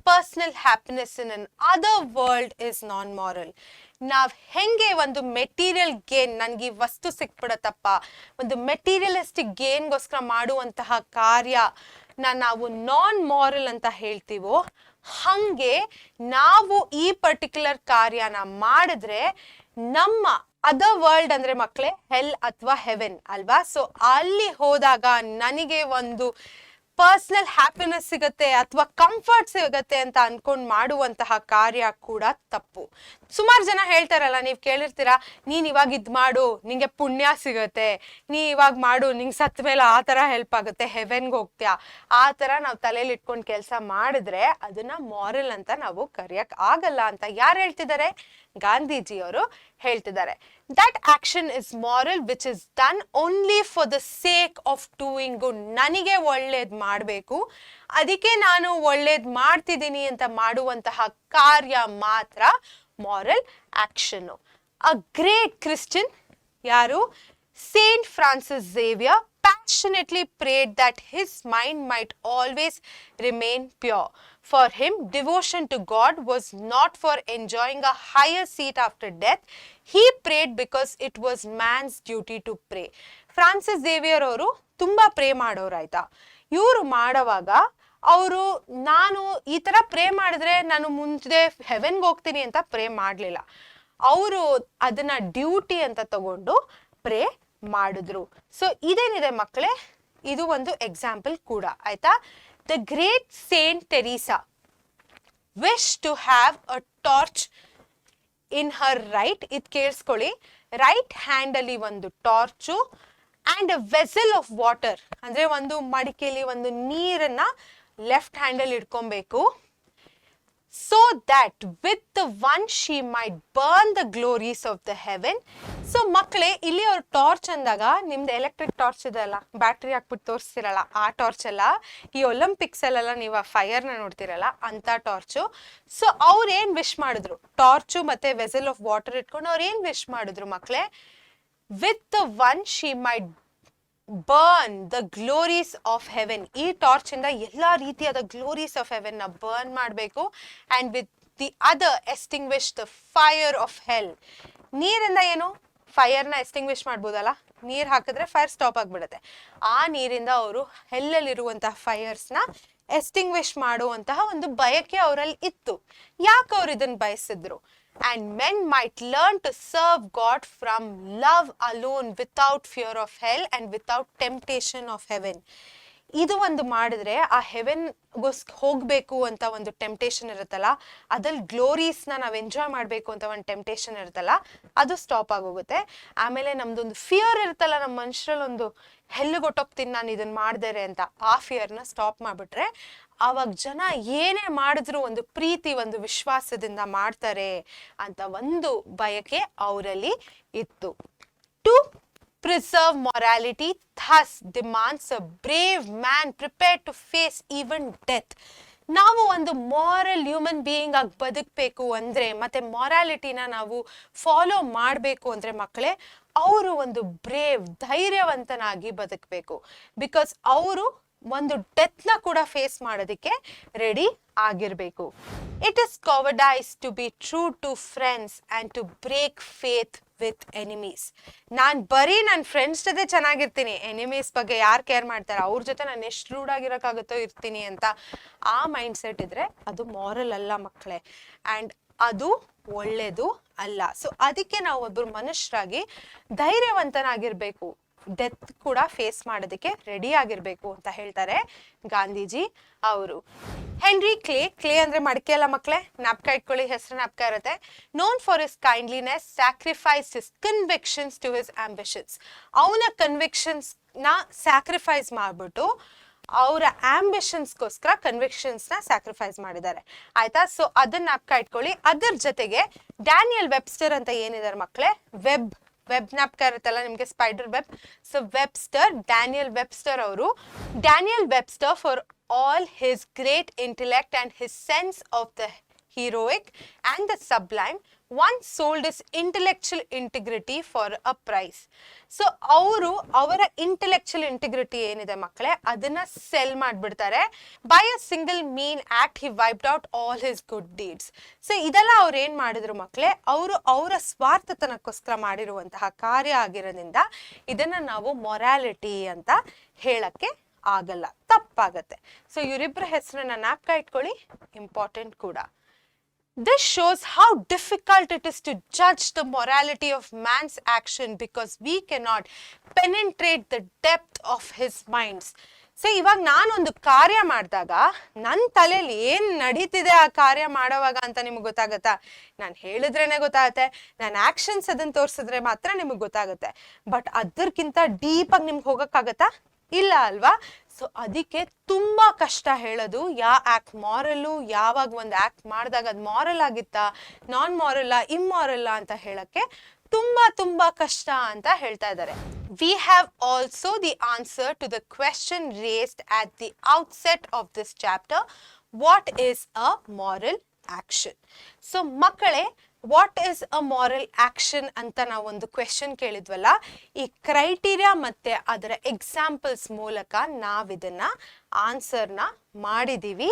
personal happiness in an other world is non-moral. ನಾವ್ ಹೆಂಗೆ ಒಂದು material gain, ನನ್ಗೆ ವಸ್ತು ಸಿಕ್ಬಿಡತ್ತಪ್ಪ, ಒಂದು materialistic ಗೇನ್ಗೋಸ್ಕರ ಮಾಡುವಂತಹ ಕಾರ್ಯ ನಾವು ನಾನ್ moral ಅಂತ ಹೇಳ್ತೀವೋ, ಹಂಗೆ ನಾವು ಈ ಪರ್ಟಿಕ್ಯುಲರ್ ಕಾರ್ಯನ ಮಾಡಿದ್ರೆ ನಮ್ಮ ಅದರ್ ವರ್ಲ್ಡ್ ಅಂದ್ರೆ ಮಕ್ಕಳೇ ಹೆಲ್ ಅಥವಾ ಹೆವೆನ್ ಅಲ್ವಾ. ಸೊ ಅಲ್ಲಿ ಹೋದಾಗ ನನಗೆ ಒಂದು ಪರ್ಸನಲ್ ಹ್ಯಾಪಿನೆಸ್ ಸಿಗತ್ತೆ ಅಥವಾ ಕಂಫರ್ಟ್ ಸಿಗತ್ತೆ ಅಂತ ಅನ್ಕೊಂಡ್ ಮಾಡುವಂತಹ ಕಾರ್ಯ ಕೂಡ ತಪ್ಪು. ಸುಮಾರು ಜನ ಹೇಳ್ತಾರಲ್ಲ, ನೀವ್ ಕೇಳಿರ್ತೀರಾ, ನೀನ್ ಇವಾಗ ಇದ್ ಮಾಡು ನಿಂಗೆ ಪುಣ್ಯ ಸಿಗತ್ತೆ, ನೀ ಇವಾಗ ಮಾಡು ನಿಂಗೆ ಸತ್ತ ಮೇಲೆ ಆ ತರ ಹೆಲ್ಪ್ ಆಗುತ್ತೆ, ಹೆವೆನ್ಗೆ ಹೋಗ್ತೀಯಾ, ಆ ತರ ನಾವು ತಲೆಯಲ್ಲಿ ಇಟ್ಕೊಂಡು ಕೆಲಸ ಮಾಡಿದ್ರೆ ಅದನ್ನ ಮಾರಲ್ ಅಂತ ನಾವು ಕರೆಯಕ್ ಆಗಲ್ಲ ಅಂತ ಯಾರು ಹೇಳ್ತಿದ್ದಾರೆ? ಗಾಂಧೀಜಿ ಅವರು ಹೇಳ್ತಿದ್ದಾರೆ. That action is moral which is done only for the sake of doing good. ನನಗೆ ಒಳ್ಳೇದ್ ಮಾಡಬೇಕು, ಅದಕ್ಕೆ ನಾನು ಒಳ್ಳೇದ್ ಮಾಡ್ತಿದ್ದೀನಿ ಅಂತ ಮಾಡುವಂತಹ ಕಾರ್ಯ ಮಾತ್ರ moral action. A great Christian ಯಾರು? Saint Francis Xavier passionately prayed that his mind might always remain pure. For him, devotion to God was not for enjoying a higher seat after death. He prayed because it was man's duty to pray. Francis Xavier ಅವರು ತುಂಬಾ pray ಮಾಡೋರು, ಆಯ್ತಾ. ಇವರು ಮಾಡೋವಾಗ ಅವರು ನಾನು ಈ ತರ ಪ್ರೇ ಮಾಡಿದ್ರೆ ನಾನು ಮುಂದೆ ಹೆವೆನ್ಗೆ ಹೋಗ್ತೀನಿ ಅಂತ ಪ್ರೇ ಮಾಡಲಿಲ್ಲ. ಅವರು ಅದನ್ನ ಡ್ಯೂಟಿ ಅಂತ ತಗೊಂಡು ಪ್ರೇ ಮಾಡಿದ್ರು. ಸೊ ಇದೇನಿದೆ ಮಕ್ಕಳೇ, ಇದು ಒಂದು ಎಕ್ಸಾಂಪಲ್ ಕೂಡ, ಆಯ್ತಾ. The great Saint Teresa wish to have a torch in her right. ಇದು ಕೇಳಿಸ್ಕೊಳ್ಳಿ, ರೈಟ್ ಹ್ಯಾಂಡ್ ಅಲ್ಲಿ ಒಂದು torch and a vessel of water, ಅಂದ್ರೆ ಒಂದು ಮಡಿಕೆಯಲ್ಲಿ ಒಂದು ನೀರನ್ನ ಲೆಫ್ಟ್ ಹ್ಯಾಂಡ್ ಅಲ್ಲಿ ಇಟ್ಕೊಬೇಕು. So that with the one she might burn the glories of the heaven. So ಮಕ್ಕಳೇ, ಇಲ್ಲಿ ಅವ್ರು ಟಾರ್ಚ್ ಅಂದಾಗ ನಿಮ್ದು ಎಲೆಕ್ಟ್ರಿಕ್ ಟಾರ್ಚ್ ಇದೆ ಅಲ್ಲ, ಬ್ಯಾಟ್ರಿ ಹಾಕ್ಬಿಟ್ಟು ತೋರಿಸ್ತಿರಲ್ಲ, ಆ ಟಾರ್ಚ್ ಅಲ್ಲ. ಈ ಒಲಿಂಪಿಕ್ಸ್ ಅಲ್ಲೆಲ್ಲ ನೀವು ಆ ಫೈರ್ನ ನೋಡ್ತಿರಲ್ಲ ಅಂತ ಟಾರ್ಚು. ಸೊ ಅವ್ರು ಏನ್ ವಿಶ್ ಮಾಡಿದ್ರು? ಟಾರ್ಚು ಮತ್ತೆ ವೆಸಲ್ ಆಫ್ ವಾಟರ್ ಇಟ್ಕೊಂಡು ಅವ್ರು ಏನ್ ವಿಶ್ ಮಾಡಿದ್ರು ಮಕ್ಕಳೇ? With the one she might burn the glories of heaven. ಈ ಟಾರ್ಚ್ ಇಂದ ಎಲ್ಲಾ ರೀತಿಯಾದ ಗ್ಲೋರೀಸ್ ಆಫ್ ಹೆವೆನ್ ನ ಬರ್ನ್ ಮಾಡಬೇಕು. And with the other extinguish the fire of hell. ನೀರಿಂದ ಏನು? ಫೈರ್ನ ಎಸ್ಟಿಂಗ್ವಿಶ್ ಮಾಡ್ಬೋದಲ್ಲ, ನೀರ್ ಹಾಕಿದ್ರೆ ಫೈರ್ ಸ್ಟಾಪ್ ಆಗ್ಬಿಡುತ್ತೆ. ಆ ನೀರಿಂದ ಅವರು ಹೆಲ್ಲಲ್ಲಿರುವಂತಹ ಫೈರ್ಸ್ನ ಎಸ್ಟಿಂಗ್ವಿಶ್ ಮಾಡುವಂತಹ ಒಂದು ಬಯಕೆ ಅವರಲ್ಲಿ ಇತ್ತು. ಯಾಕೆ ಅವ್ರು ಇದನ್ನ ಬಯಸಿದ್ರು? And men might learn to serve God from love alone without fear of hell and without temptation of heaven. ಇದು ಒಂದು ಮಾಡಿದ್ರೆ ಆ ಹೆವೆನ್ ಹೋಗ್ಬೇಕು ಅಂತ ಒಂದು ಟೆಂಪ್ಟೇಷನ್ ಇರುತ್ತಲ್ಲ, ಅದ್ರಲ್ಲಿ ಗ್ಲೋರೀಸ್ನ ನಾವು ಎಂಜಾಯ್ ಮಾಡಬೇಕು ಅಂತ ಒಂದು ಟೆಂಪ್ಟೇಷನ್ ಇರುತ್ತಲ್ಲ, ಅದು ಸ್ಟಾಪ್ ಆಗೋಗುತ್ತೆ. ಆಮೇಲೆ ನಮ್ದೊಂದು ಫಿಯರ್ ಇರುತ್ತಲ್ಲ, ನಮ್ಮ ಮನುಷ್ಯರಲ್ಲಿ ಒಂದು ಹೆಲ್ಲುಗೊಟ್ಟೋಗ್ತೀನಿ ನಾನು ಇದನ್ನ ಮಾಡ್ದೇರೆ ಅಂತ, ಆ ಫಿಯರ್ನ ಸ್ಟಾಪ್ ಮಾಡ್ಬಿಟ್ರೆ ಆವಾಗ ಜನ ಏನೇ ಮಾಡಿದ್ರು ಒಂದು ಪ್ರೀತಿ ಒಂದು ವಿಶ್ವಾಸದಿಂದ ಮಾಡ್ತಾರೆ ಅಂತ ಒಂದು ಬಯಕೆ ಅವರಲ್ಲಿ ಇತ್ತು. To preserve morality thus demands a brave man prepared to face even death. ನಾವು ಒಂದು ಮಾರಲ್ ಹ್ಯೂಮನ್ ಬೀಯಿಂಗ್ ಆಗಿ ಬದುಕಬೇಕು ಅಂದ್ರೆ, ಮತ್ತೆ ಮಾರಾಲಿಟಿನ ನಾವು ಫಾಲೋ ಮಾಡಬೇಕು ಅಂದ್ರೆ ಮಕ್ಕಳೇ, ಅವರು ಒಂದು ಬ್ರೇವ್ ಧೈರ್ಯವಂತನಾಗಿ ಬದುಕಬೇಕು. ಬಿಕಾಸ್ ಅವರು ಒಂದು ಡೆತ್ನ ಕೂಡ ಫೇಸ್ ಮಾಡೋದಕ್ಕೆ ರೆಡಿ ಆಗಿರಬೇಕು. It is cowardice to be true to friends and to break faith with enemies. ನಾನು ಬರೀ ನನ್ನ ಫ್ರೆಂಡ್ಸ್ ಜೊತೆ ಚೆನ್ನಾಗಿರ್ತೀನಿ, ಎನಿಮೀಸ್ ಬಗ್ಗೆ ಯಾರು ಕೇರ್ ಮಾಡ್ತಾರೆ, ಅವ್ರ ಜೊತೆ ನಾನು ಎಷ್ಟು ರೂಢಾಗಿರೋಕ್ಕಾಗುತ್ತೋ ಇರ್ತೀನಿ ಅಂತ ಆ ಮೈಂಡ್ ಸೆಟ್ ಇದ್ರೆ ಅದು ಮಾರಲ್ ಅಲ್ಲ ಮಕ್ಕಳೇ, ಆ್ಯಂಡ್ ಅದು ಒಳ್ಳೇದು ಅಲ್ಲ. ಸೊ ಅದಕ್ಕೆ ನಾವು ಒಬ್ಬರು ಮನುಷ್ಯರಾಗಿ ಧೈರ್ಯವಂತನಾಗಿರ್ಬೇಕು, ಡೆತ್ ಕೂಡ ಫೇಸ್ ಮಾಡೋದಕ್ಕೆ ರೆಡಿ ಆಗಿರ್ಬೇಕು ಅಂತ ಹೇಳ್ತಾರೆ ಗಾಂಧೀಜಿ ಅವರು. ಹೆನ್ರಿ ಕ್ಲೇ ಅಂದ್ರೆ ಮಡಿಕೆ ಅಲ್ಲ ಮಕ್ಕಳೇ, ಜ್ಞಾಪಕ ಇಟ್ಕೊಳ್ಳಿ, ಹೆಸರು ಜ್ಞಾಪಕ ಇರುತ್ತೆ. Known for his kindliness sacrifice his convictions to his ambitions. ಅವನ ಕನ್ವಿಕ್ಷನ್ಸ್ ನ ಸ್ಯಾಕ್ರಿಫೈಸ್ ಮಾಡ್ಬಿಟ್ಟು ಅವರ ಆಂಬಿಷನ್ಸ್ಗೋಸ್ಕರ ಕನ್ವಿಕ್ಷನ್ಸ್ನ ಸ್ಯಾಕ್ರಿಫೈಸ್ ಮಾಡಿದ್ದಾರೆ, ಆಯ್ತಾ. ಸೊ ಅದನ್ನ ಜ್ಞಾಪಕ ಇಟ್ಕೊಳ್ಳಿ. ಅದರ ಜೊತೆಗೆ ಡ್ಯಾನಿಯಲ್ ವೆಬ್ಸ್ಟರ್ ಅಂತ ಏನಿದ್ದಾರೆ ಮಕ್ಕಳೇ, ವೆಬ್ ಜ್ಞಾಪಕ ಇರುತ್ತಲ್ಲ ನಿಮಗೆ, spider web. So Daniel Webster ಅವರು, Daniel Webster for all his great intellect and his sense of the heroic and the sublime once sold his intellectual integrity for a price. So ಅವರ intellectual integrity ಏನಿದೆ ಮಕ್ಕಳೇ, ಅದನ್ನ cell ಮಾಡಿಬಿಡ್ತಾರೆ. By a single mean act he wiped out all his good deeds. So ಇದೆಲ್ಲ ಅವ್ರು ಏನ್ ಮಾಡಿದ್ರು ಮಕ್ಕಳೇ, ಅವರ ಸ್ವಾರ್ಥತನಕ್ಕೋಸ್ಕರ ಮಾಡಿರುವಂತಹ ಕಾರ್ಯ ಆಗಿರೋದ್ರಿಂದ ಇದನ್ನ ನಾವು ಮೊರಾಲಿಟಿ ಅಂತ ಹೇಳಕ್ಕೆ ಆಗಲ್ಲ, ತಪ್ಪಾಗತ್ತೆ. ಸೊ ಇವರಿಬ್ಬರ ಹೆಸರನ್ನ ಜ್ಞಾಪಕ ಇಟ್ಕೊಳ್ಳಿ, ಇಂಪಾರ್ಟೆಂಟ್ ಕೂಡ. This shows how difficult it is to judge the morality of man's action because we cannot penetrate the depth of his minds. So ಇವಾಗ ನಾನೊಂದು ಕಾರ್ಯ ಮಾಡಿದಾಗ ನನ್ನ ತಲೆಯಲ್ಲಿ ಏನು ನಡೀತಿದೆ ಆ ಕಾರ್ಯ ಮಾಡೋವಾಗ ಅಂತ ನಿಮ್ಗೆ ಗೊತ್ತಾಗತ್ತಾ? ನಾನು ಹೇಳಿದ್ರೇನೆ ಗೊತ್ತಾಗುತ್ತೆ, ನನ್ನ ಆಕ್ಷನ್ಸ್ ಅದನ್ನ ತೋರಿಸಿದ್ರೆ ಮಾತ್ರ ನಿಮಗೆ ಗೊತ್ತಾಗುತ್ತೆ. ಬಟ್ ಅದಕ್ಕಿಂತ ಡೀಪಾಗಿ ನಿಮ್ಗೆ ಹೋಗೋಕ್ಕಾಗತ್ತಾ? ಇಲ್ಲ ಅಲ್ವಾ. ಸೊ ಅದಕ್ಕೆ ತುಂಬಾ ಕಷ್ಟ ಹೇಳೋದು ಆಕ್ಟ್ ಮಾರಲ್ಲು, ಯಾವಾಗ ಒಂದು ಆಕ್ಟ್ ಮಾಡಿದಾಗ ಅದು ಮಾರಲ್ ಆಗಿತ್ತಾ, ನಾನ್ ಮಾರಲ್ಲ, ಇಮ್ಮಾರಲ್ಲ ಅಂತ ಹೇಳಕ್ಕೆ ತುಂಬಾ ಕಷ್ಟ ಅಂತ ಹೇಳ್ತಾ ಇದ್ದಾರೆ. We have also the answer to the question raised at the outset of this chapter, what is a moral action. So ಮಕ್ಕಳೇ, what is a moral action ಅಂತ ನಾವೊಂದು ಕ್ವೆಶನ್ ಕೇಳಿದ್ವಲ್ಲ, ಈ ಕ್ರೈಟೀರಿಯಾ ಮತ್ತೆ ಅದರ ಎಕ್ಸಾಂಪಲ್ಸ್ ಮೂಲಕ ನಾವಿದನ್ನ ಆನ್ಸರ್ನ ಮಾಡಿದೀವಿ.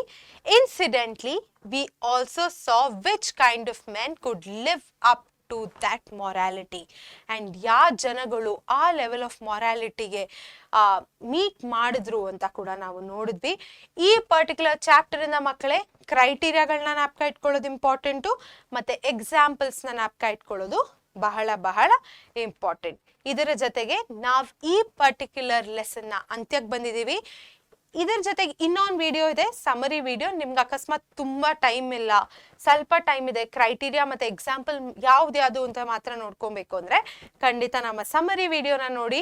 Incidentally we also saw which kind of men could live up to that morality, and ಯಾವ ಜನಗಳು ಆ ಲೆವೆಲ್ ಆಫ್ ಮೊರಾಲಿಟಿಗೆ ಮೀಟ್ ಮಾಡಿದ್ರು ಅಂತ ಕೂಡ ನಾವು ನೋಡಿದ್ವಿ. ಈ ಪರ್ಟಿಕ್ಯುಲರ್ ಚಾಪ್ಟರಿಂದ ಮಕ್ಕಳೇ ಕ್ರೈಟೀರಿಯಾಗಳನ್ನ ಜ್ಞಾಪಕ ಇಟ್ಕೊಳ್ಳೋದು ಇಂಪಾರ್ಟೆಂಟು, ಮತ್ತೆ ಎಕ್ಸಾಂಪಲ್ಸ್ನ ಜ್ಞಾಪಕ ಇಟ್ಕೊಳ್ಳೋದು ಬಹಳ ಇಂಪಾರ್ಟೆಂಟ್. ಇದರ ಜೊತೆಗೆ ನಾವು ಈ ಪರ್ಟಿಕ್ಯುಲರ್ ಲೆಸನ್ನ ಅಂತ್ಯಕ್ಕೆ ಬಂದಿದ್ದೀವಿ. ಇದರ ಜೊತೆಗೆ ಇನ್ನೊಂದು ವಿಡಿಯೋ ಇದೆ, ಸಮರಿ ವಿಡಿಯೋ. ನಿಮ್ಗೆ ಅಕಸ್ಮಾತ್ ತುಂಬಾ ಟೈಮ್ ಇಲ್ಲ, ಸ್ವಲ್ಪ ಟೈಮ್ ಇದೆ, ಕ್ರೈಟೀರಿಯಾ ಮತ್ತೆ ಎಕ್ಸಾಂಪಲ್ ಯಾವ್ದು ಅಂತ ಮಾತ್ರ ನೋಡ್ಕೊಬೇಕು ಅಂದ್ರೆ ಖಂಡಿತ ನಮ್ಮ ಸಮರಿ ವಿಡಿಯೋನ ನೋಡಿ.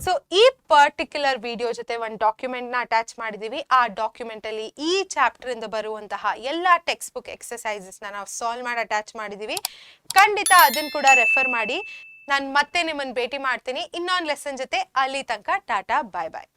ಸೊ ಈ ಪರ್ಟಿಕ್ಯುಲರ್ ವಿಡಿಯೋ ಜೊತೆ ಒಂದು ಡಾಕ್ಯುಮೆಂಟ್ನ ಅಟ್ಯಾಚ್ ಮಾಡಿದೀವಿ. ಆ ಡಾಕ್ಯುಮೆಂಟ್ ಅಲ್ಲಿ ಈ ಚಾಪ್ಟರ್ ಇಂದ ಬರುವಂತಹ ಎಲ್ಲಾ ಟೆಕ್ಸ್ಟ್ ಬುಕ್ ಎಕ್ಸಸೈಸಸ್ನ ನಾವು ಸಾಲ್ವ್ ಮಾಡಿ ಅಟ್ಯಾಚ್ ಮಾಡಿದೀವಿ. ಖಂಡಿತ ಅದನ್ನ ಕೂಡ ರೆಫರ್ ಮಾಡಿ. ನಾನು ಮತ್ತೆ ನಿಮ್ಮನ್ನು ಭೇಟಿ ಮಾಡ್ತೀನಿ ಇನ್ನೊಂದು ಲೆಸನ್ ಜೊತೆ. ಅಲ್ಲಿ ತನಕ ಟಾಟಾ, ಬಾಯ್ ಬಾಯ್.